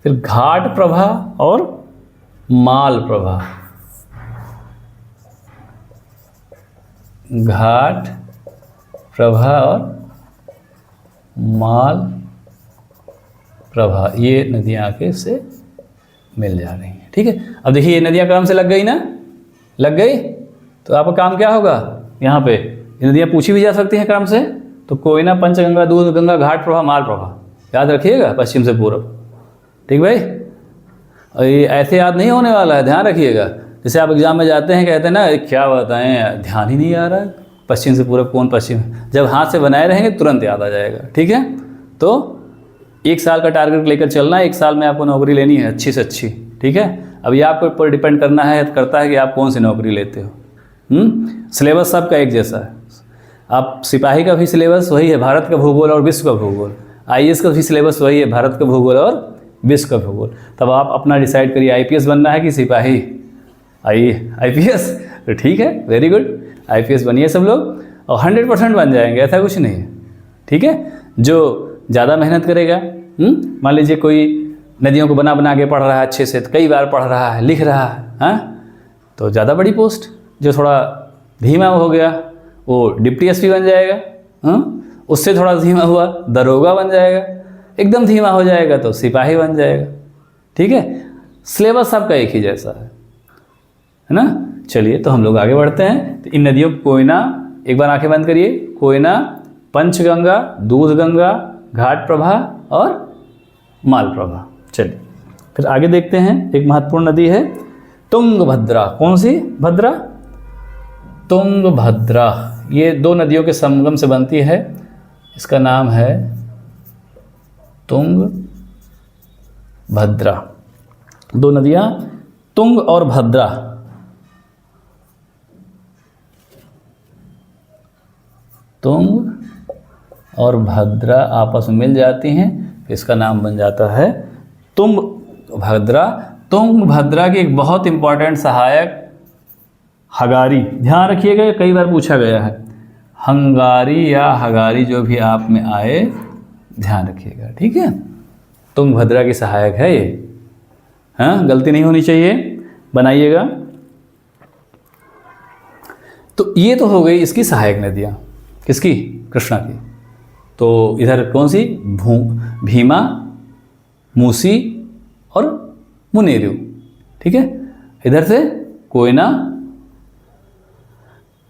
फिर घाट प्रभा और माल प्रभा। घाट प्रभा और माल प्रभा, ये नदियाँ आके से मिल जा रही हैं। ठीक है। अब देखिए ये नदियाँ क्रम से लग गई ना, लग गई, तो आपका काम क्या होगा? यहाँ पे ये नदियाँ पूछी भी जा सकती हैं क्रम से। तो कोयना, पंचगंगा, दूध गंगा, घाट प्रभा, माल प्रभा, याद रखिएगा, पश्चिम से पूर्व। ठीक भाई। और ये ऐसे याद नहीं होने वाला है, ध्यान रखिएगा। जैसे आप एग्जाम में जाते हैं, कहते हैं ना क्या बताएं, ध्यान ही नहीं आ रहा है पश्चिम से पूर्व कौन पश्चिम। जब हाथ से बनाए रहेंगे तुरंत याद आ जाएगा। ठीक है। तो एक साल का टारगेट लेकर चलना है, एक साल में आपको नौकरी लेनी है अच्छी से अच्छी। ठीक है। अब ये आपके ऊपर डिपेंड करता है कि आप कौन सी नौकरी लेते हो। सिलेबस सबका एक जैसा है। आप सिपाही का भी सिलेबस वही है, भारत का भूगोल और विश्व का भूगोल। IAS का भी सिलेबस वही है, भारत का भूगोल और विश्व का भूगोल। तब आप अपना डिसाइड करिए, IPS बनना है कि सिपाही। IPS तो ठीक है, वेरी गुड, IPS बनिए सब लोग, और 100% बन जाएंगे, ऐसा कुछ नहीं है। ठीक है। जो ज़्यादा मेहनत करेगा, मान लीजिए कोई नदियों को बना बना के पढ़ रहा है अच्छे से, कई बार पढ़ रहा है, लिख रहा है, हाँ, तो ज़्यादा बड़ी पोस्ट। जो थोड़ा धीमा हो गया वो डिप्टी SP बन जाएगा, उससे थोड़ा धीमा हुआ दरोगा बन जाएगा, एकदम धीमा हो जाएगा तो सिपाही बन जाएगा। ठीक है। सिलेबस सबका एक ही जैसा है ना। चलिए तो हम लोग आगे बढ़ते हैं। तो इन नदियों कोयना, एक बार आंखें बंद करिए, कोयना, पंचगंगा, दूधगंगा, घाट प्रभा और माल प्रभा। चलिए फिर आगे देखते हैं। एक महत्वपूर्ण नदी है तुंगभद्रा। कौन सी भद्रा? तुंगभद्रा। ये दो नदियों के संगम से बनती है, इसका नाम है तुंगभद्रा। दो नदियाँ तुंग और भद्रा, तुंग और भद्रा आपस में मिल जाती हैं, इसका नाम बन जाता है तुंगभद्रा। तुंगभद्रा की एक बहुत इंपॉर्टेंट सहायक हगारी, ध्यान रखिएगा, कई बार पूछा गया है। हंगारी या हगारी जो भी आप में आए ध्यान रखिएगा। ठीक है। तुंगभद्रा की सहायक है ये, हाँ, गलती नहीं होनी चाहिए, बनाइएगा। तो ये तो हो गई इसकी सहायक नदियाँ, किसकी? कृष्णा की। तो इधर कौन सी? भीमा, मूसी और मुनेरू। ठीक है। इधर से कोयना,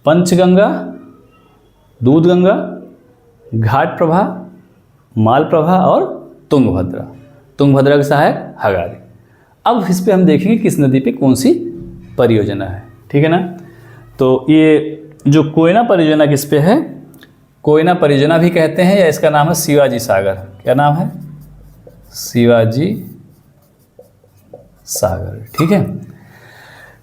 पंचगंगा, दूधगंगा, घाट प्रभा, माल प्रभा और तुंगभद्रा। तुंगभद्रा के सहायक हगारी। अब इस पे हम देखेंगे किस नदी पे कौन सी परियोजना है। ठीक है ना। तो ये जो कोयना परियोजना किस पे है? कोयना परियोजना भी कहते हैं, या इसका नाम है शिवाजी सागर। क्या नाम है? शिवाजी सागर। ठीक है।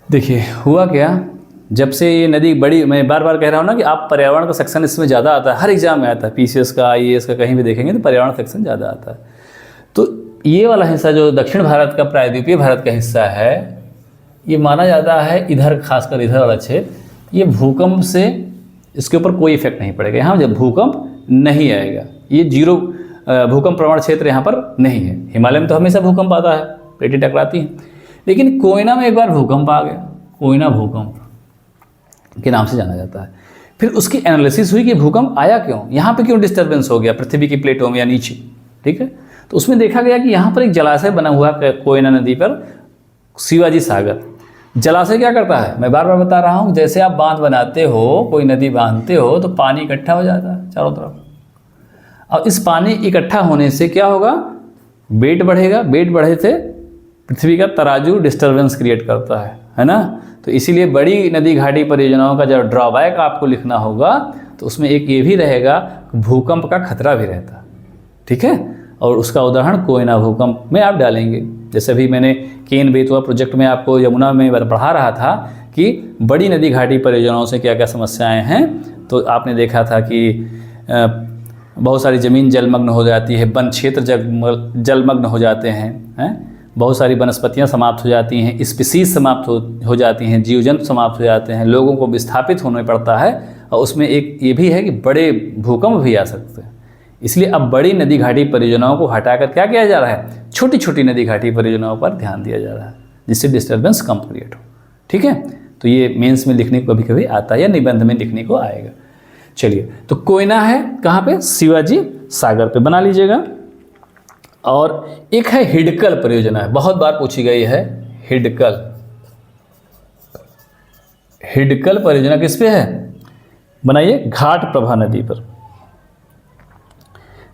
देखिए हुआ क्या, जब से ये नदी बड़ी, मैं बार बार कह रहा हूँ ना कि आप पर्यावरण का सेक्शन इसमें ज़्यादा आता है, हर एग्जाम में आता है, PCS का, IAS का, कहीं भी देखेंगे तो पर्यावरण सेक्शन ज़्यादा आता है। तो ये वाला हिस्सा जो दक्षिण भारत का, प्रायद्वीपीय भारत का हिस्सा है, ये माना जाता है, इधर खासकर इधर वाला क्षेत्र, ये भूकंप से इसके ऊपर कोई इफेक्ट नहीं पड़ेगा। यहाँ जब भूकंप नहीं आएगा, ये जीरो भूकंप प्रवण क्षेत्र यहाँ पर नहीं है। हिमालय में तो हमेशा भूकंप आता है, प्लेटें टकराती हैं, लेकिन कोयना में एक बार भूकंप आ गया, कोयना भूकंप। के नाम से जाना जाता है। फिर उसकी एनालिसिस हुई कि भूकंप आया क्यों, यहाँ पे क्यों डिस्टर्बेंस हो गया पृथ्वी की प्लेटों में या नीचे, ठीक है। तो उसमें देखा गया कि यहाँ पर एक जलाशय बना हुआ कोयना नदी पर, शिवाजी सागर। जलाशय क्या करता है, मैं बार बार बता रहा हूँ, जैसे आप बांध बनाते हो, कोई नदी बांधते हो तो पानी इकट्ठा हो जाता है चारों तरफ। अब इस पानी इकट्ठा होने से क्या होगा, वेट बढ़ेगा, वेट बढ़े से पृथ्वी का तराजू डिस्टर्बेंस क्रिएट करता है ना। तो इसीलिए बड़ी नदी घाटी परियोजनाओं का जब ड्रॉबैक आपको लिखना होगा तो उसमें एक ये भी रहेगा, भूकंप का खतरा भी रहता, ठीक है। और उसका उदाहरण कोयना भूकंप में आप डालेंगे। जैसे अभी मैंने केन बेतवा प्रोजेक्ट में आपको यमुना में पढ़ा रहा था कि बड़ी नदी घाटी परियोजनाओं से क्या क्या समस्याएं हैं, तो आपने देखा था कि बहुत सारी ज़मीन जलमग्न हो जाती है, वन क्षेत्र जलमग्न हो जाते हैं, बहुत सारी वनस्पतियां समाप्त हो जाती हैं, स्पीसीज समाप्त हो जाती हैं, जीव जंतु समाप्त हो जाते हैं, लोगों को विस्थापित होने पड़ता है। और उसमें एक ये भी है कि बड़े भूकंप भी आ सकते हैं। इसलिए अब बड़ी नदी घाटी परियोजनाओं को हटाकर क्या किया जा रहा है, छोटी छोटी नदी घाटी परियोजनाओं पर ध्यान दिया जा रहा है, जिससे डिस्टर्बेंस कम क्रिएट हो, ठीक है। तो ये मेंस में लिखने को कभी कभी आता है या निबंध में लिखने को आएगा। चलिए, तो कोयना है कहाँ पे, शिवाजी सागर पे, बना लीजिएगा। और एक है हिडकल परियोजना, है बहुत बार पूछी गई है, हिडकल। हिडकल परियोजना किस पे है, बनाइए, घाट प्रभा नदी पर,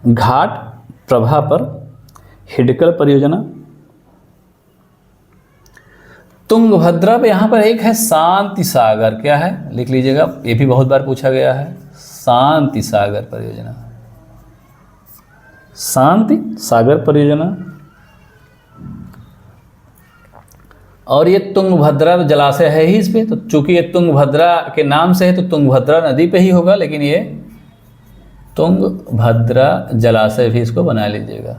घाट प्रभा पर हिडकल परियोजना। तुंगभद्रा पे यहाँ पर एक है शांति सागर, क्या है लिख लीजिएगा, ये भी बहुत बार पूछा गया है, शांति सागर परियोजना, शांति सागर परियोजना। और ये तुंगभद्रा जलाशय है ही इस पे, तो चूंकि ये तुंगभद्रा के नाम से है तो तुंगभद्रा नदी पे ही होगा, लेकिन ये तुंगभद्रा जलाशय भी इसको बना लीजिएगा,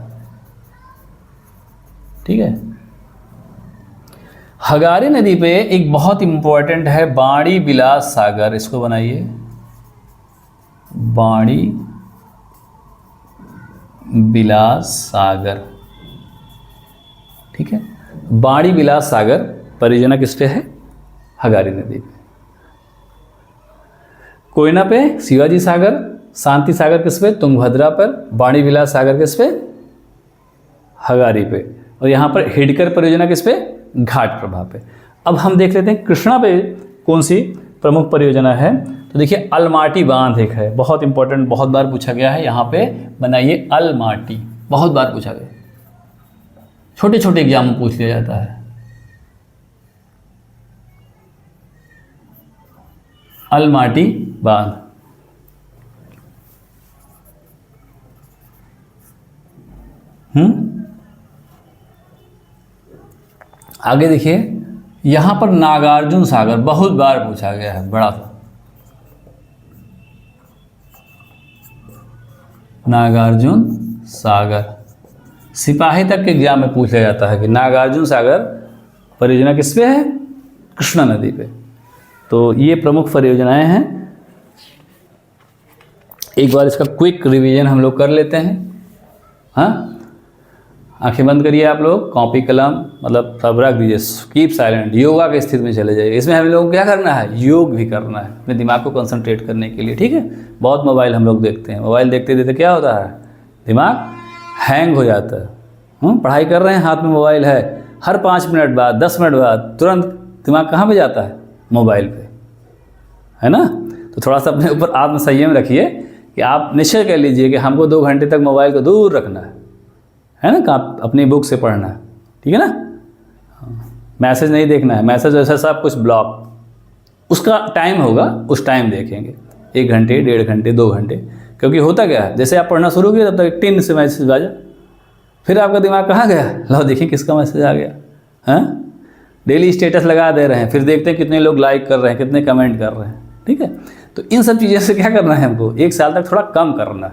ठीक है। हगारी नदी पे एक बहुत इंपॉर्टेंट है बाणी बिलास सागर, इसको बनाइए, बाणी बिलास सागर, ठीक है। बाणी बिलास सागर परियोजना किस पे है, हगारी नदी पे। कोयना पे शिवाजी सागर, शांति सागर किस पे, तुंगभद्रा पर, बाणी बिलास सागर किस पे, हगारी पे। और यहाँ पर हिडकल परियोजना किस पे, घाट प्रभा पे। अब हम देख लेते हैं कृष्णा पे कौन सी प्रमुख परियोजना है। तो देखिए, अलमाटी बांध एक है, बहुत इंपॉर्टेंट, बहुत बार पूछा गया है, यहाँ पे बनाइए अलमाटी, बहुत बार पूछा गया, छोटे छोटे एग्जाम में पूछ लिया जाता है। अलमाटी बांध, आगे देखिए, यहां पर नागार्जुन सागर बहुत बार पूछा गया है, बड़ा सा नागार्जुन सागर, सिपाही तक के एग्जाम में पूछ लिया जाता है कि नागार्जुन सागर परियोजना किस पे है, कृष्णा नदी पे। तो ये प्रमुख परियोजनाएं हैं, एक बार इसका क्विक रिवीजन हम लोग कर लेते हैं। हाँ, आंखें बंद करिए आप लोग, कॉपी कलम मतलब सब रख दीजिए, कीप साइलेंट, योगा की स्थिति में चले जाइए। इसमें हम लोग क्या करना है, योग भी करना है अपने दिमाग को कंसंट्रेट करने के लिए, ठीक है। बहुत मोबाइल हम लोग देखते हैं, मोबाइल देखते देखते क्या होता है, दिमाग हैंग हो जाता है। पढ़ाई कर रहे हैं, हाथ में मोबाइल है, हर 5 मिनट बाद 10 मिनट बाद तुरंत दिमाग कहाँ पे जाता है, मोबाइल पे, है ना। तो थोड़ा सा अपने ऊपर आत्म संयम रखिए कि आप निश्चय कर लीजिए कि हमको 2 घंटे तक मोबाइल को दूर रखना है ना, आप अपनी बुक से पढ़ना है, ठीक है ना। मैसेज नहीं देखना है, मैसेज वैसा सब कुछ ब्लॉक, उसका टाइम होगा, उस टाइम देखेंगे, 1 घंटे 1.5 घंटे 2 घंटे। क्योंकि होता क्या है, जैसे आप पढ़ना शुरू किए तब तक टिन से मैसेज बाजा, फिर आपका दिमाग कहाँ गया, लो देखिए किसका मैसेज आ गया, हैं। डेली स्टेटस लगा दे रहे हैं, फिर देखते हैं कितने लोग लाइक कर रहे हैं, कितने कमेंट कर रहे हैं, ठीक है। तो इन सब चीज़ों से क्या करना है हमको, 1 साल तक थोड़ा कम करना है,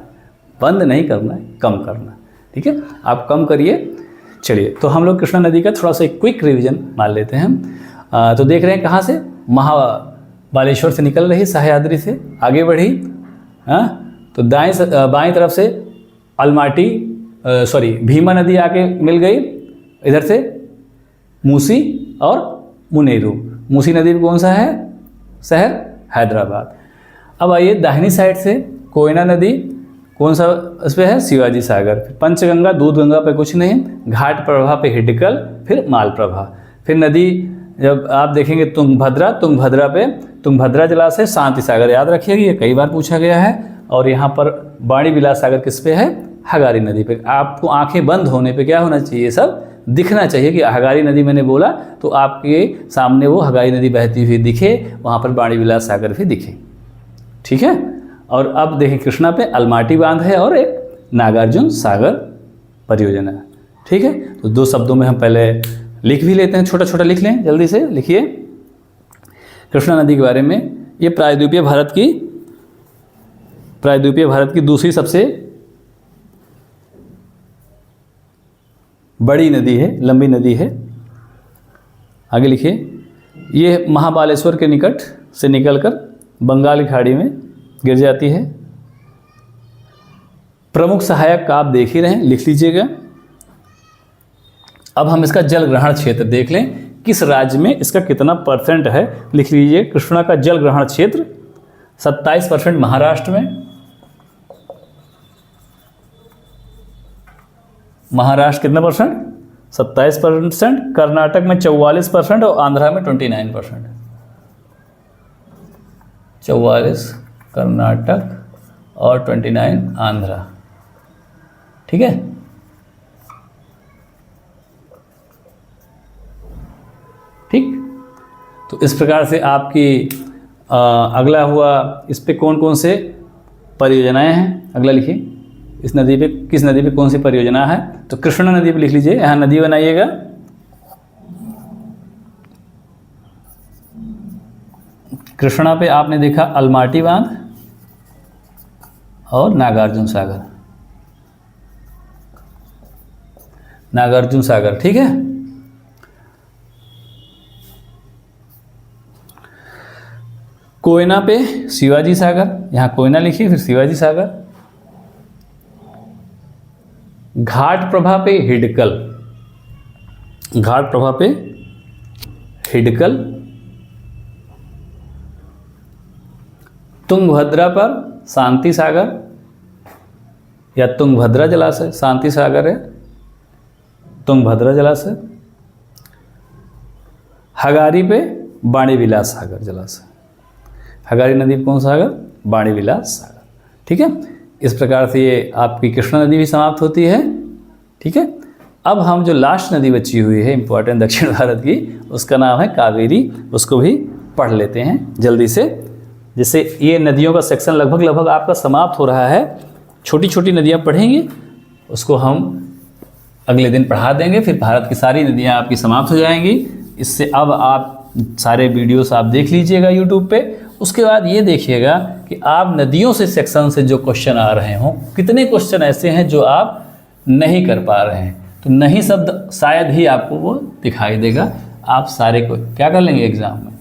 बंद नहीं करना है, कम करना है, ठीक है। आप कम करिए। चलिए, तो हम लोग कृष्णा नदी का थोड़ा सा एक क्विक रिवीजन मान लेते हैं हम। तो देख रहे हैं कहाँ से, महाबालेश्वर से निकल रही, सह्याद्री से आगे बढ़ी, हाँ। तो बाएं तरफ से अलमाटी भीमा नदी आके मिल गई, इधर से मूसी और मुनेरू। मूसी नदी में कौन सा है शहर, हैदराबाद। अब आइए दाहिनी साइड से कोयना नदी कौन सा उस पर है, शिवाजी सागर। पंचगंगा दूधगंगा पे कुछ नहीं, घाट प्रभा पे हिडकल, फिर मालप्रभा। फिर नदी जब आप देखेंगे तुंगभद्रा पे तुंगभद्रा जलाशय, शांति सागर, याद रखिएगा ये कई बार पूछा गया है। और यहाँ पर वाणी विलास सागर किस पे है, हगारी नदी पे। आपको आंखें बंद होने पे क्या होना चाहिए, ये सब दिखना चाहिए कि हगारी नदी मैंने बोला तो आपके सामने वो हगारी नदी बहती हुई दिखे, वहाँ पर वाणी विलास सागर भी दिखे, ठीक है। और अब देखिए कृष्णा पे अलमाटी बांध है और एक नागार्जुन सागर परियोजना है, ठीक है। तो दो शब्दों में हम पहले लिख भी लेते हैं, छोटा छोटा लिख लें, जल्दी से लिखिए कृष्णा नदी के बारे में। ये प्रायद्वीपीय भारत की दूसरी सबसे बड़ी नदी है, लंबी नदी है। आगे लिखिए, ये महाबालेश्वर के निकट से निकलकर बंगाल की खाड़ी में गिर जाती है। प्रमुख सहायक का आप देख ही रहे हैं, लिख लीजिएगा। अब हम इसका जल ग्रहण क्षेत्र देख लें, किस राज्य में इसका कितना परसेंट है, लिख लीजिए। कृष्णा का जल ग्रहण क्षेत्र 27% महाराष्ट्र में, महाराष्ट्र कितना परसेंट, 27%, कर्नाटक में 44% और आंध्रा में 29%। 44 कर्नाटक और 29 आंध्रा, ठीक है। ठीक, तो इस प्रकार से आपकी अगला हुआ, इस पे कौन कौन से परियोजनाएं हैं, अगला लिखिए। इस नदी पे, किस नदी पे कौन सी परियोजना है, तो कृष्णा नदी पे लिख लीजिए, यहाँ नदी बनाइएगा। कृष्णा पे आपने देखा अलमाटी बांध और नागार्जुन सागर, नागार्जुन सागर, ठीक है। कोयना पे शिवाजी सागर, यहाँ कोयना लिखिए, फिर शिवाजी सागर। घाट प्रभा पे हिडकल, घाट प्रभा पे हिडकल। तुंगभद्रा पर शांति सागर या तुंगभद्रा जलाशय, शांति सागर है तुंगभद्रा जलाशय। हगारी पे वाणी विलास सागर जलाशय, हगारी नदी पे कौन सा सागर, वाणी विलास सागर, ठीक है। इस प्रकार से ये आपकी कृष्णा नदी भी समाप्त होती है, ठीक है। अब हम जो लास्ट नदी बची हुई है इंपॉर्टेंट दक्षिण भारत की, उसका नाम है कावेरी, उसको भी पढ़ लेते हैं जल्दी से। जैसे ये नदियों का सेक्शन लगभग आपका समाप्त हो रहा है, छोटी छोटी नदियाँ पढ़ेंगे, उसको हम अगले दिन पढ़ा देंगे, फिर भारत की सारी नदियाँ आपकी समाप्त हो जाएंगी। इससे अब आप सारे वीडियोस आप देख लीजिएगा यूट्यूब पे। उसके बाद ये देखिएगा कि आप नदियों से सेक्शन से जो क्वेश्चन आ रहे हों, कितने क्वेश्चन ऐसे हैं जो आप नहीं कर पा रहे हैं, तो नहीं शब्द शायद ही आपको वो दिखाई देगा। आप सारे को क्या कर लेंगे, एग्ज़ाम में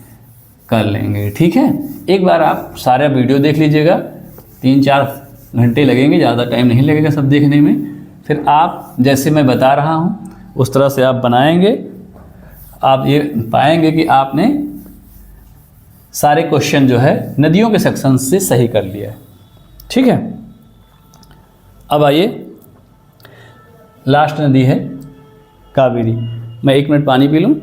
कर लेंगे, ठीक है। एक बार आप सारा वीडियो देख लीजिएगा, 3-4 घंटे लगेंगे, ज़्यादा टाइम नहीं लगेगा सब देखने में। फिर आप जैसे मैं बता रहा हूँ उस तरह से आप बनाएंगे, आप ये पाएंगे कि आपने सारे क्वेश्चन जो है नदियों के सेक्शन से सही कर लिया है, ठीक है। अब आइए, लास्ट नदी है कावेरी। मैं 1 मिनट पानी पी लूँ।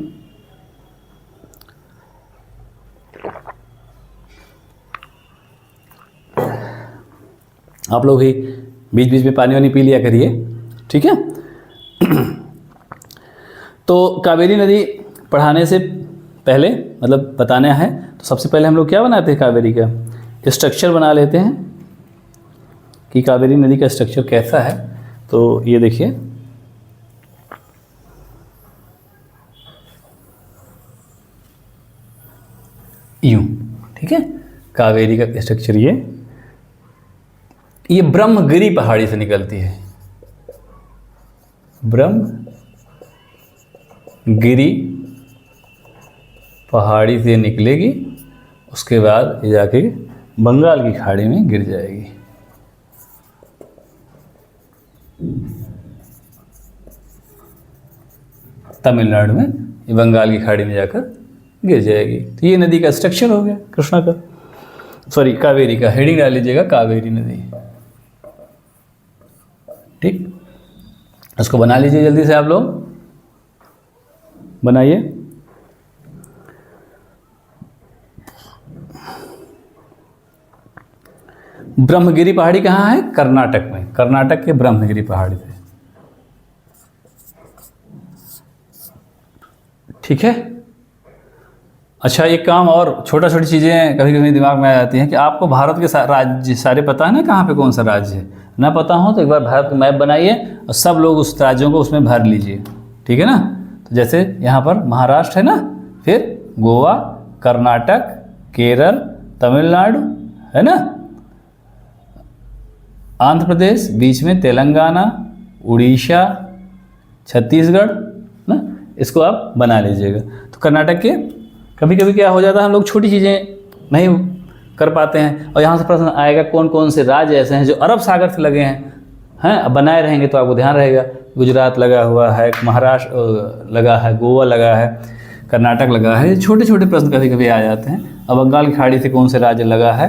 आप लोग भी बीच बीच में पानी वानी पी लिया करिए, ठीक है। तो कावेरी नदी पढ़ाने से पहले, मतलब बताना है, तो सबसे पहले हम लोग क्या बनाते हैं, कावेरी का स्ट्रक्चर बना लेते हैं कि कावेरी नदी का स्ट्रक्चर कैसा है। तो ये देखिए, यूं, ठीक है। कावेरी का स्ट्रक्चर ये ब्रह्मगिरी पहाड़ी से निकलती है, ब्रह्मगिरी पहाड़ी से निकलेगी, उसके बाद ये जाके बंगाल की खाड़ी में गिर जाएगी। तमिलनाडु में ये बंगाल की खाड़ी में जाकर गिर जाएगी। तो ये नदी का स्ट्रक्चर हो गया कृष्णा का। सॉरी कावेरी का हेडिंग डाल लीजिएगा, कावेरी नदी। ठीक, इसको बना लीजिए जल्दी से, आप लोग बनाइए। ब्रह्मगिरी पहाड़ी कहाँ है? कर्नाटक में, कर्नाटक के ब्रह्मगिरी पहाड़ी पे। ठीक है। अच्छा, एक काम और, छोटा छोटी चीज़ें कभी कभी दिमाग में आ जाती हैं कि आपको भारत के राज्य सारे पता है ना, कहाँ पे कौन सा राज्य है। ना पता हो तो एक बार भारत का मैप बनाइए और सब लोग उस राज्यों को उसमें भर लीजिए। ठीक है ना। तो जैसे यहाँ पर महाराष्ट्र है ना, फिर गोवा, कर्नाटक, केरल, तमिलनाडु है ना, आंध्र प्रदेश, बीच में तेलंगाना, उड़ीसा, छत्तीसगढ़ ना, इसको आप बना लीजिएगा। तो कर्नाटक के कभी कभी क्या हो जाता है, हम लोग छोटी चीज़ें नहीं कर पाते हैं, और यहाँ से प्रश्न आएगा कौन कौन से राज्य ऐसे हैं जो अरब सागर से लगे हैं। अब बनाए रहेंगे तो आपको ध्यान रहेगा, गुजरात लगा हुआ है, महाराष्ट्र लगा है, गोवा लगा है, कर्नाटक लगा है। छोटे छोटे प्रश्न कभी कभी आ जाते हैं। अब बंगाल की खाड़ी से कौन से राज्य लगा है।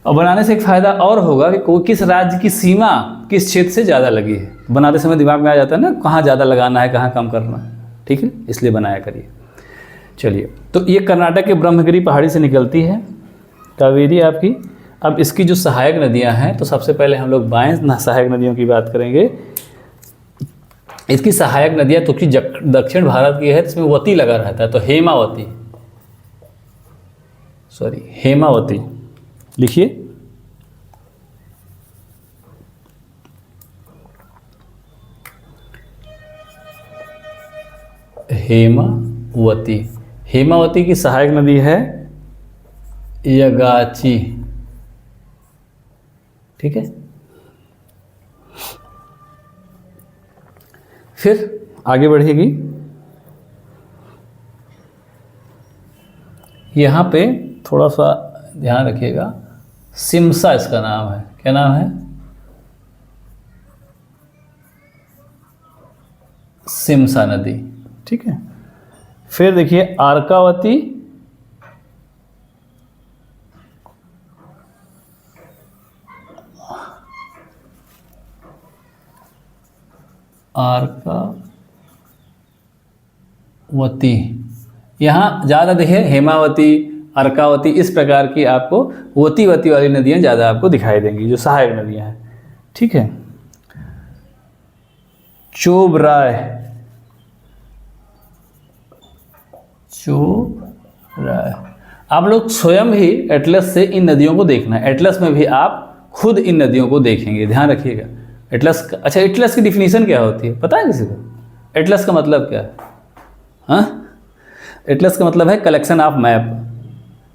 और बनाने से एक फ़ायदा और होगा कि कोई किस राज्य की सीमा किस क्षेत्र से ज़्यादा लगी है, बनाते समय दिमाग में आ जाता है ना, कहाँ ज़्यादा लगाना है, कहाँ कम करना है। ठीक है, इसलिए बनाया करिए। चलिए, तो ये कर्नाटक के ब्रह्मगिरी पहाड़ी से निकलती है कावेरी आपकी। अब इसकी जो सहायक नदियां हैं, तो सबसे पहले हम लोग बाएं सहायक नदियों की बात करेंगे। इसकी सहायक नदियां तो कि दक्षिण भारत की है, इसमें वती लगा रहता है, तो हेमावती, सॉरी हेमावती लिखिए। हेमावती, हेमावती की सहायक नदी है यगाची। ठीक है, फिर आगे बढ़ेगी। यहाँ पे थोड़ा सा ध्यान रखिएगा, सिमसा इसका नाम है। क्या नाम है? सिमसा नदी। ठीक है, फिर देखिए अर्कावती, अर्कावती। यहाँ ज़्यादा देखिए हेमावती, अर्कावती, इस प्रकार की आपको वती वती वाली नदियाँ ज़्यादा आपको दिखाई देंगी जो सहायक नदियाँ हैं। ठीक है, चोबराय, चोबराय। आप लोग स्वयं ही एटलस से इन नदियों को देखना है। एटलस में भी आप खुद इन नदियों को देखेंगे, ध्यान रखिएगा। एटलस का, अच्छा एटलस की डिफिनीशन क्या होती है पता है किसी को? एटलस का मतलब क्या है? हाँ, एटलस का मतलब है कलेक्शन ऑफ मैप,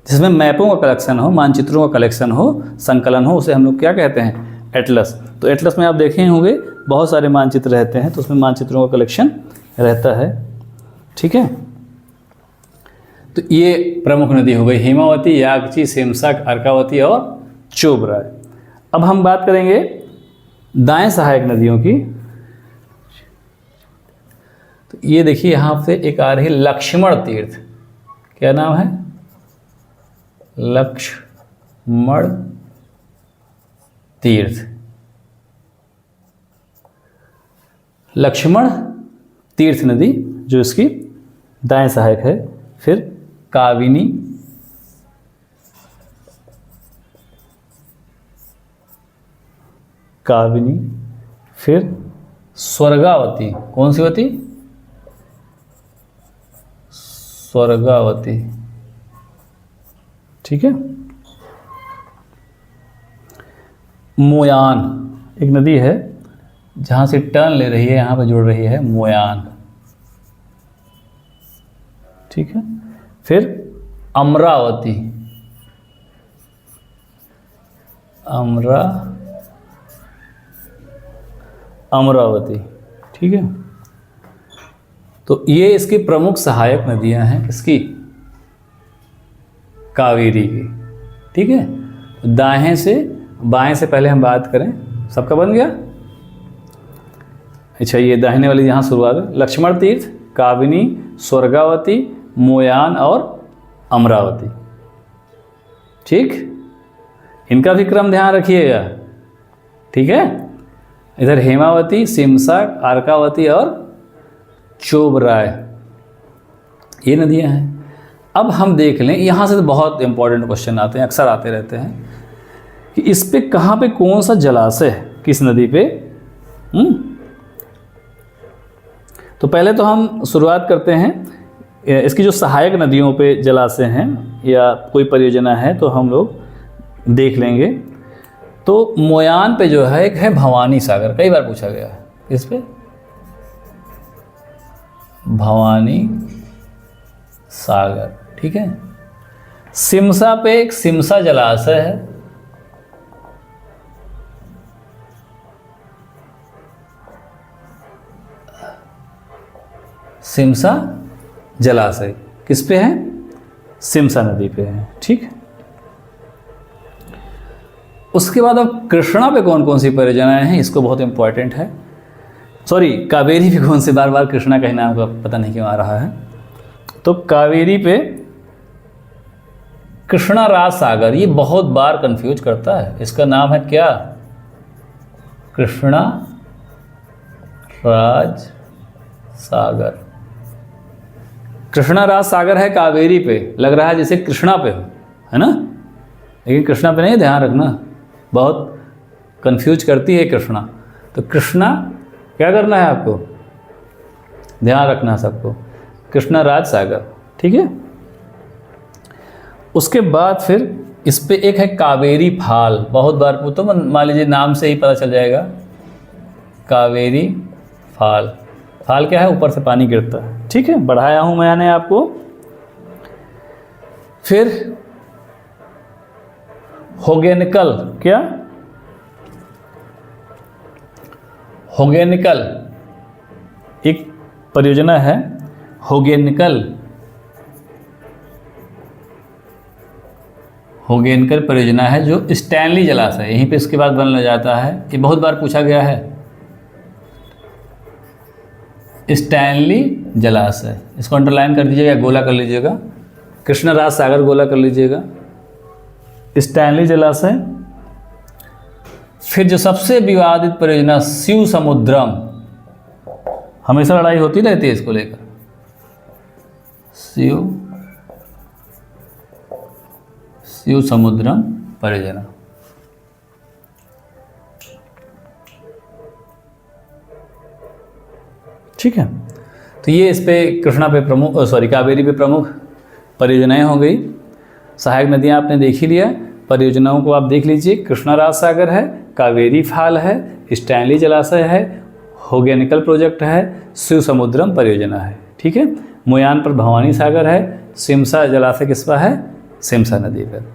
जिसमें मैपों का कलेक्शन हो, मानचित्रों का कलेक्शन हो, संकलन हो, उसे हम लोग क्या कहते हैं? एटलस। तो एटलस में आप देखे होंगे बहुत सारे मानचित्र रहते हैं, तो उसमें मानचित्रों का कलेक्शन रहता है। ठीक है, तो ये प्रमुख नदी हो गई, हेमावती, यागची, सिमसा, अर्कावती और चोबराय। अब हम बात करेंगे दाएं सहायक नदियों की। तो ये देखिए यहाँ पे एक आ रही है लक्ष्मण तीर्थ। क्या नाम है? लक्ष्मण तीर्थ। लक्ष्मण तीर्थ नदी जो इसकी दाएं सहायक है। फिर काविनी, काविनी, फिर स्वर्गावती। कौन सी वती? स्वर्गावती। ठीक है, मोयान एक नदी है जहाँ से टर्न ले रही है, यहाँ पर जुड़ रही है, मोयान। ठीक है, फिर अमरावती, अमरावती। ठीक है, तो ये इसकी प्रमुख सहायक नदियां हैं, किसकी? कावेरी की। ठीक है, दाएं से बाएं से पहले हम बात करें, सबका बन गया? अच्छा, ये दाहिने वाली यहाँ शुरुआत है, लक्ष्मण तीर्थ, काविनी, स्वर्गावती, मोयान और अमरावती। ठीक, इनका भी क्रम ध्यान रखिएगा, ठीक है। इधर हेमावती, सिमसा, अर्कावती और चोबराय, ये नदियां हैं। अब हम देख लें, यहाँ से तो बहुत इंपॉर्टेंट क्वेश्चन आते हैं, अक्सर आते रहते हैं कि इस पे कहाँ पे कौन सा जलाशय है, किस नदी पे। तो पहले तो हम शुरुआत करते हैं इसकी जो सहायक नदियों पे जलाशय हैं या कोई परियोजना है तो हम लोग देख लेंगे। तो मोयान पे जो है एक है भवानी सागर, कई बार पूछा गया है इस पे, भवानी सागर, ठीक है। सिमसा पे एक सिमसा जलाशय है, सिमसा जलाशय किस पे है, सिमसा नदी पे है, ठीक। उसके बाद अब कृष्णा पे कौन कौन सी परियोजनाएं हैं, इसको बहुत इंपॉर्टेंट है। सॉरी, कावेरी पे कौन से, बार बार कृष्णा का नाम का पता नहीं क्यों आ रहा है। तो कावेरी पे कृष्णा राज सागर, ये बहुत बार कंफ्यूज करता है, इसका नाम है क्या, कृष्णा राज सागर। कृष्णा राज सागर है कावेरी पे, लग रहा है जैसे कृष्णा पे हो, है ना, लेकिन कृष्णा पे नहीं, ध्यान रखना, बहुत कंफ्यूज करती है कृष्णा। तो कृष्णा क्या करना है आपको, ध्यान रखना सबको, कृष्णा राज सागर, ठीक है। उसके बाद फिर इस पे एक है कावेरी फाल, बहुत बार पूछो, मान लीजिए नाम से ही पता चल जाएगा, कावेरी फाल। फाल क्या है, ऊपर से पानी गिरता है, ठीक है, बढ़ाया हूं मैंने आपको। फिर होगेनकल, क्या, होगेनकल एक परियोजना है, होगेनकल, होगेनकल परियोजना है जो स्टैनली जलाशय, यहीं पे इसके बाद बनने जाता है, ये बहुत बार पूछा गया है, स्टैनली जलाशय, इसको अंडरलाइन कर दीजिएगा, गोला कर लीजिएगा, कृष्णा राज सागर गोला कर लीजिएगा, स्टैनली जलाशय। फिर जो सबसे विवादित परियोजना शिव समुद्रम, हमेशा लड़ाई होती रहती है इसको लेकर, शिव समुद्रम परियोजना, ठीक है। तो ये इस पे कृष्णा पे प्रमुख, सॉरी कावेरी पे प्रमुख परियोजनाएं हो गई। सहायक नदियां आपने देख ही लिया, परियोजनाओं को आप देख लीजिए, कृष्णा राज सागर है, कावेरी फाल है, स्टैनली जलाशय है, होगेनकल प्रोजेक्ट है, शिव समुद्रम परियोजना है, ठीक है। मोयान पर भवानी सागर है, सिमसा जलाशय किस पर है, सिमसा नदी पर,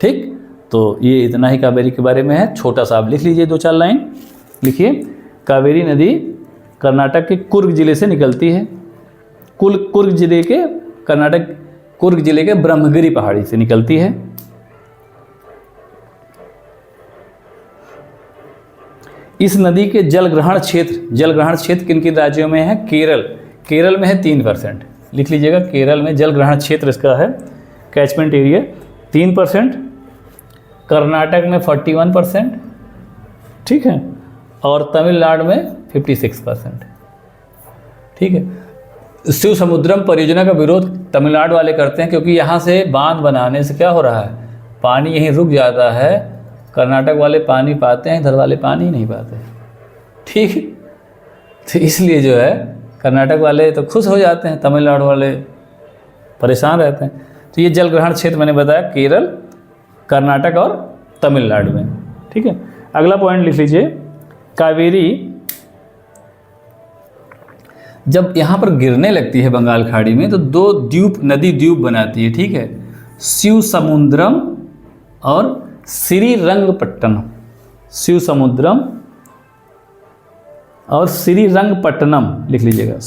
ठीक। तो ये इतना ही कावेरी के बारे में है, छोटा सा आप लिख लीजिए, 2-4 लाइन लिखिए। कावेरी नदी कर्नाटक के कुर्ग जिले से निकलती है, कुर्ग जिले के, कर्नाटक कुर्ग जिले के ब्रह्मगिरी पहाड़ी से निकलती है। इस नदी के जलग्रहण क्षेत्र किन किन राज्यों में है, केरल में है 3%, लिख लीजिएगा, केरल में जलग्रहण क्षेत्र इसका है, कैचमेंट एरिया 3%, कर्नाटक में 41%, ठीक है, और तमिलनाडु में 56%, ठीक है। शिव समुद्रम परियोजना का विरोध तमिलनाडु वाले करते हैं, क्योंकि यहाँ से बांध बनाने से क्या हो रहा है, पानी यहीं रुक जाता है, कर्नाटक वाले पानी पाते हैं, इधर वाले पानी नहीं पाते, ठीक है। तो इसलिए जो है कर्नाटक वाले तो खुश हो जाते हैं, तमिलनाडु वाले परेशान रहते हैं। तो ये जलग्रहण क्षेत्र मैंने बताया केरल, कर्नाटक और तमिलनाडु में, ठीक है। अगला पॉइंट लिख लीजिए, कावेरी जब यहाँ पर गिरने लगती है बंगाल खाड़ी में तो 2 नदी द्वीप बनाती है, ठीक है, शिव समुद्रम और श्रीरंगपट्टनम, शिव समुद्रम और श्रीरंगपट्टनम लिख लीजिएगा,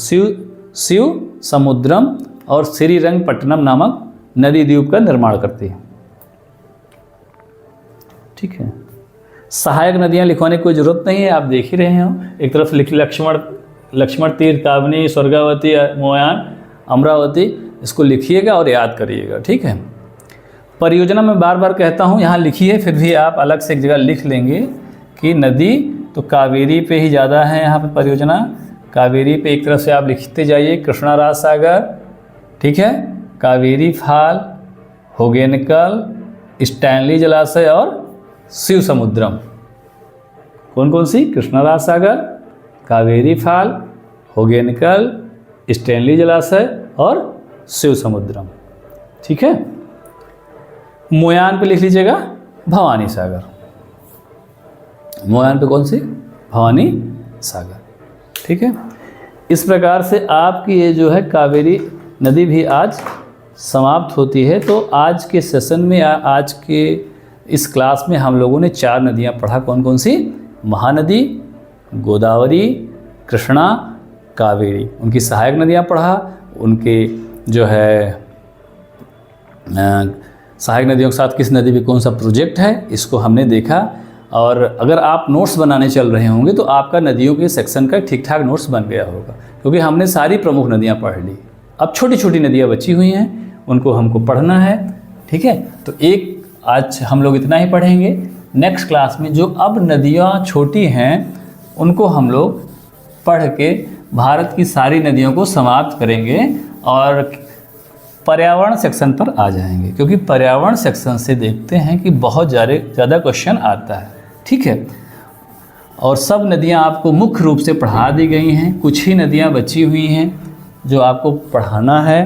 शिव समुद्रम और श्रीरंगपट्टनम नामक नदी द्वीप का निर्माण करती है, ठीक है। सहायक नदियां लिखवाने की कोई ज़रूरत नहीं है, आप देख ही रहे हैं। एक तरफ लिख लक्ष्मण तीर्थ, काबनी, स्वर्गावती, मोयान, अमरावती, इसको लिखिएगा और याद करिएगा, ठीक है। परियोजना मैं बार बार कहता हूँ, यहाँ लिखिए, फिर भी आप अलग से एक जगह लिख लेंगे कि नदी तो कावेरी पे ही ज़्यादा है। यहाँ पे परियोजना कावेरी पे एक तरफ से आप लिखते जाइए, कृष्णा राज सागर, ठीक है, कावेरी फाल, होगेनकल, स्टैनली जलाशय और शिव समुद्रम। कौन कौन सी? कृष्णा राज सागर, कावेरी फाल, होगेनकल, स्टैनली जलाशय और शिव समुद्रम, ठीक है। मोयान पे लिख लीजिएगा भवानी सागर। मोयान पे कौन सी? भवानी सागर, ठीक है। इस प्रकार से आपकी ये जो है कावेरी नदी भी आज समाप्त होती है। तो आज के सेशन में आज के इस क्लास में हम लोगों ने 4 नदियाँ पढ़ा। कौन कौन सी? महानदी, गोदावरी, कृष्णा, कावेरी। उनकी सहायक नदियाँ पढ़ा, उनके जो है सहायक नदियों के साथ किस नदी पे कौन सा प्रोजेक्ट है, इसको हमने देखा। और अगर आप नोट्स बनाने चल रहे होंगे तो आपका नदियों के सेक्शन का ठीक ठाक नोट्स बन गया होगा, क्योंकि हमने सारी प्रमुख नदियाँ पढ़ ली। अब छोटी छोटी नदियाँ बची हुई हैं, उनको हमको पढ़ना है, ठीक है। तो आज हम लोग इतना ही पढ़ेंगे। नेक्स्ट क्लास में जो अब नदियाँ छोटी हैं उनको हम लोग पढ़ के भारत की सारी नदियों को समाप्त करेंगे और पर्यावरण सेक्शन पर आ जाएंगे, क्योंकि पर्यावरण सेक्शन से देखते हैं कि बहुत ज़्यादा क्वेश्चन आता है, ठीक है। और सब नदियां आपको मुख्य रूप से पढ़ा दी गई हैं, कुछ ही नदियां बची हुई हैं जो आपको पढ़ाना है।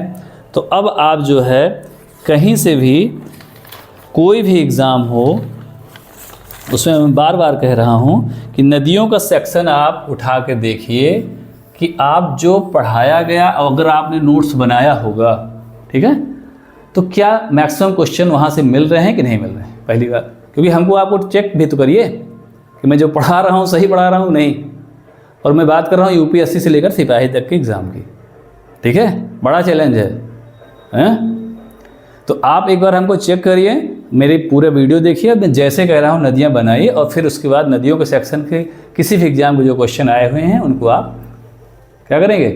तो अब आप जो है कहीं से भी कोई भी एग्ज़ाम हो, उसमें मैं बार बार कह रहा हूँ कि नदियों का सेक्शन आप उठा के देखिए कि आप जो पढ़ाया गया, अगर आपने नोट्स बनाया होगा, ठीक है, तो क्या मैक्सिमम क्वेश्चन वहाँ से मिल रहे हैं कि नहीं मिल रहे हैं, पहली बात। क्योंकि हमको आपको चेक भी तो करिए कि मैं जो पढ़ा रहा हूँ सही पढ़ा रहा हूँ नहीं। और मैं बात कर रहा हूँ यूपीएससी से लेकर सिपाही तक के एग्ज़ाम की, ठीक है, बड़ा चैलेंज है, हैं? तो आप एक बार हमको चेक करिए, मेरी पूरे वीडियो देखिए, मैं जैसे कह रहा हूँ नदियाँ बनाइए, और फिर उसके बाद नदियों के सेक्शन के किसी भी एग्ज़ाम के जो क्वेश्चन आए हुए हैं उनको आप क्या करेंगे,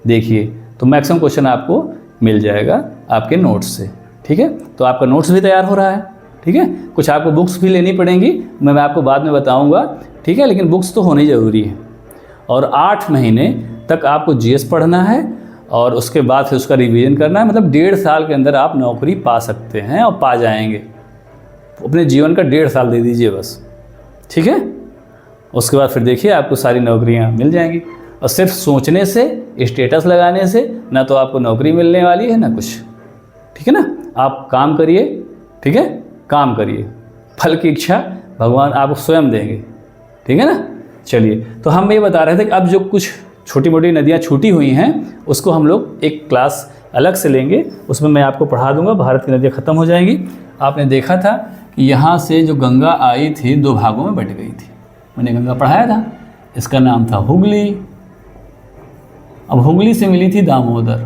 देखिए। तो मैक्सिमम क्वेश्चन आपको मिल जाएगा आपके नोट्स से, ठीक है। तो आपका नोट्स भी तैयार हो रहा है, ठीक है। कुछ आपको बुक्स भी लेनी पड़ेंगी, मैं आपको बाद में बताऊंगा, ठीक है, लेकिन बुक्स तो होनी ज़रूरी है। और 8 महीने तक आपको जीएस पढ़ना है और उसके बाद फिर उसका रिवीजन करना है। मतलब 1.5 साल के अंदर आप नौकरी पा सकते हैं और पा जाएंगे। अपने जीवन का 1.5 साल दे दीजिए बस, ठीक है। उसके बाद फिर देखिए आपको सारी नौकरियाँ मिल जाएंगी। और सिर्फ सोचने से, स्टेटस लगाने से ना तो आपको नौकरी मिलने वाली है ना कुछ, ठीक है ना। आप काम करिए, ठीक है, काम करिए, फल की इच्छा भगवान आपको स्वयं देंगे, ठीक है ना। चलिए, तो हम ये बता रहे थे कि अब जो कुछ छोटी मोटी नदियाँ छूटी हुई हैं उसको हम लोग एक क्लास अलग से लेंगे, उसमें मैं आपको पढ़ा दूंगा। भारत की नदियाँ ख़त्म हो जाएंगी। आपने देखा था कि यहाँ से जो गंगा आई थी 2 भागों में बट गई थी, मैंने गंगा पढ़ाया था, इसका नाम था हुगली। अब हुगली से मिली थी दामोदर,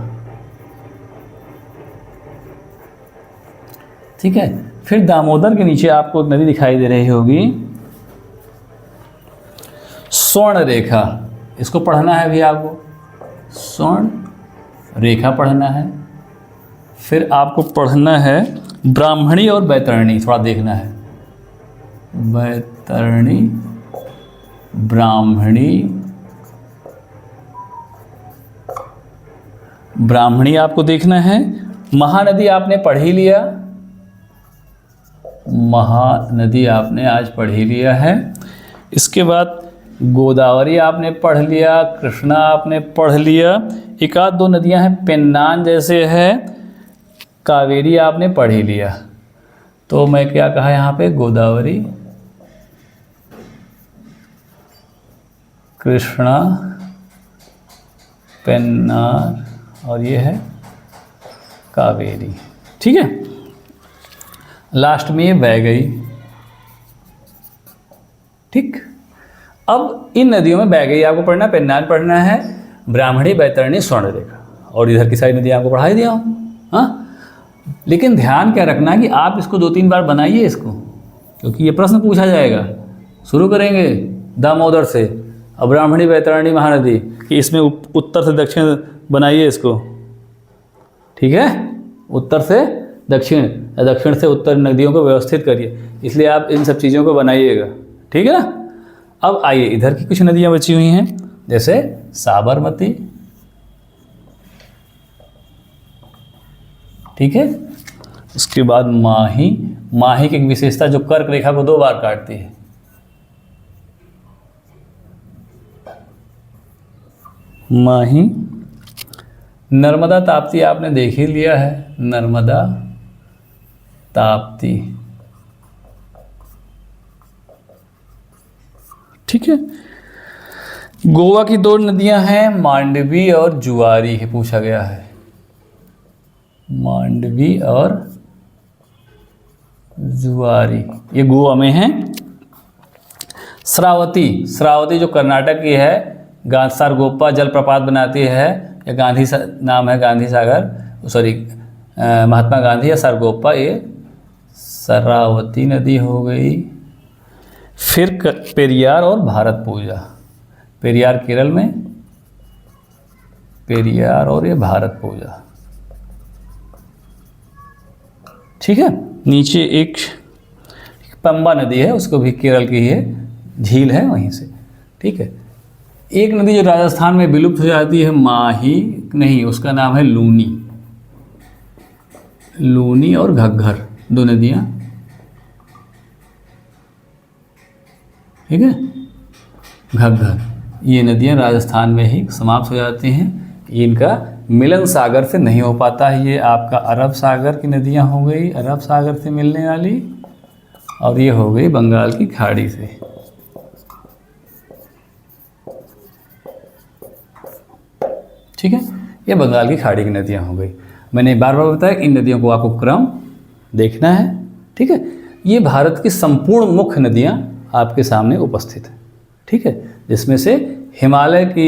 ठीक है। फिर दामोदर के नीचे आपको नदी दिखाई दे रही होगी स्वर्ण रेखा, इसको पढ़ना है भी आपको, स्वर्ण रेखा पढ़ना है। फिर आपको पढ़ना है ब्राह्मणी और बैतरणी, थोड़ा देखना है, बैतरणी, ब्राह्मणी आपको देखना है। महानदी आपने पढ़ ही लिया, महानदी आपने आज पढ़ ही लिया है। इसके बाद गोदावरी आपने पढ़ लिया, कृष्णा आपने पढ़ लिया, एक आध 2 नदियां हैं पेन्नान जैसे है, कावेरी आपने पढ़ ही लिया। तो मैं क्या कहा यहाँ पे, गोदावरी, कृष्णा, पेन्नार और ये है कावेरी, ठीक है। लास्ट में ये बह गई, ठीक। अब इन नदियों में बह गई आपको पढ़ना, पेन्नार पढ़ना है, ब्राह्मणी, बैतरणी, स्वर्णरेखा, और इधर की सारी नदियाँ आपको पढ़ा ही दिया हूँ, हाँ। लेकिन ध्यान क्या रखना कि आप इसको 2-3 बार बनाइए इसको, क्योंकि ये प्रश्न पूछा जाएगा। शुरू करेंगे दामोदर से, अब ब्राह्मणी, बैतरणी, महानदी, कि इसमें उत्तर से दक्षिण बनाइए इसको, ठीक है, उत्तर से दक्षिण से उत्तर नदियों को व्यवस्थित करिए। इसलिए आप इन सब चीज़ों को बनाइएगा, ठीक है ना। अब आइए इधर की कुछ नदियाँ बची हुई हैं, जैसे साबरमती, ठीक है। उसके बाद माही। माही की एक विशेषता जो कर्क रेखा को 2 बार काटती है। माही। नर्मदा ताप्ती आपने देख ही लिया है, नर्मदा ताप्ती, ठीक है। गोवा की 2 नदियां हैं, मांडवी और जुआरी है, पूछा गया है, मांडवी और जुआरी, ये गोवा में है। श्रावती। श्रावती जो कर्नाटक की है, सारगोप्पा जलप्रपात बनाती है, या गांधी नाम है, गांधी सागर, सॉरी महात्मा गांधी या सारगोप्पा, ये शरावती नदी हो गई। फिर पेरियार और भारत पूजा। पेरियार केरल में, पेरियार और ये भारत पूजा, ठीक है। नीचे एक पंबा नदी है, उसको भी केरल की है, झील है वहीं से, ठीक है। एक नदी जो राजस्थान में विलुप्त हो जाती है, माही नहीं, उसका नाम है लूनी। लूनी और घग्घर 2 नदियाँ, ठीक है। घग्घर, ये नदियाँ राजस्थान में ही समाप्त हो जाती हैं। इनका मिलन सागर से नहीं हो पाता है, ये आपका अरब सागर की नदियाँ हो गई, अरब सागर से मिलने वाली, और ये हो गई बंगाल की खाड़ी से, ठीक है। ये बंगाल की खाड़ी की नदियाँ हो गई। मैंने बार बार बताया इन नदियों को आपको क्रम देखना है, ठीक है। ये भारत की संपूर्ण मुख्य नदियाँ आपके सामने उपस्थित हैं, ठीक है, जिसमें से हिमालय की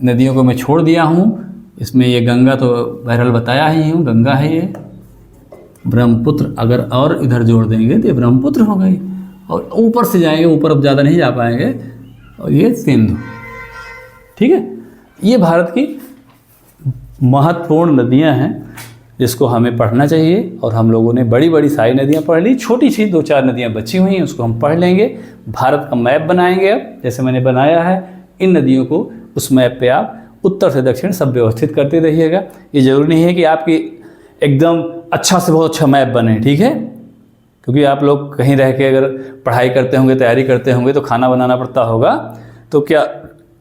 नदियों को मैं छोड़ दिया हूँ। इसमें ये गंगा तो बहरहाल बताया ही हूँ, गंगा है ये। ब्रह्मपुत्र अगर और इधर जोड़ देंगे तो ये ब्रह्मपुत्र हो गई, और ऊपर से जाएंगे, ऊपर अब ज़्यादा नहीं जा पाएंगे, और ये सिंधु, ठीक है। ये भारत की महत्वपूर्ण नदियां हैं जिसको हमें पढ़ना चाहिए, और हम लोगों ने बड़ी बड़ी सारी नदियां पढ़ ली, छोटी सी 2-4 नदियां बची हुई हैं, उसको हम पढ़ लेंगे। भारत का मैप बनाएंगे अब, जैसे मैंने बनाया है। इन नदियों को उस मैप पे आप उत्तर से दक्षिण सब व्यवस्थित करते रहिएगा। ये ज़रूरी नहीं है कि आपकी एकदम अच्छा से बहुत अच्छा मैप बने, ठीक है, क्योंकि आप लोग कहीं रह के अगर पढ़ाई करते होंगे, तैयारी करते होंगे, तो खाना बनाना पड़ता होगा, तो क्या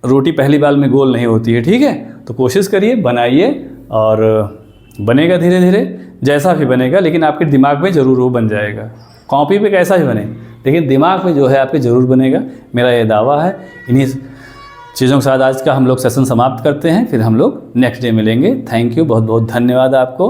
रोटी पहली बार में गोल नहीं होती है, ठीक है। तो कोशिश करिए, बनाइए, और बनेगा धीरे धीरे, जैसा भी बनेगा, लेकिन आपके दिमाग में ज़रूर वो बन जाएगा। कॉपी पे कैसा भी बने, लेकिन दिमाग में जो है आपके ज़रूर बनेगा, मेरा ये दावा है। इन्हीं चीज़ों के साथ आज का हम लोग सेशन समाप्त करते हैं, फिर हम लोग नेक्स्ट डे मिलेंगे। थैंक यू, बहुत बहुत धन्यवाद आपको।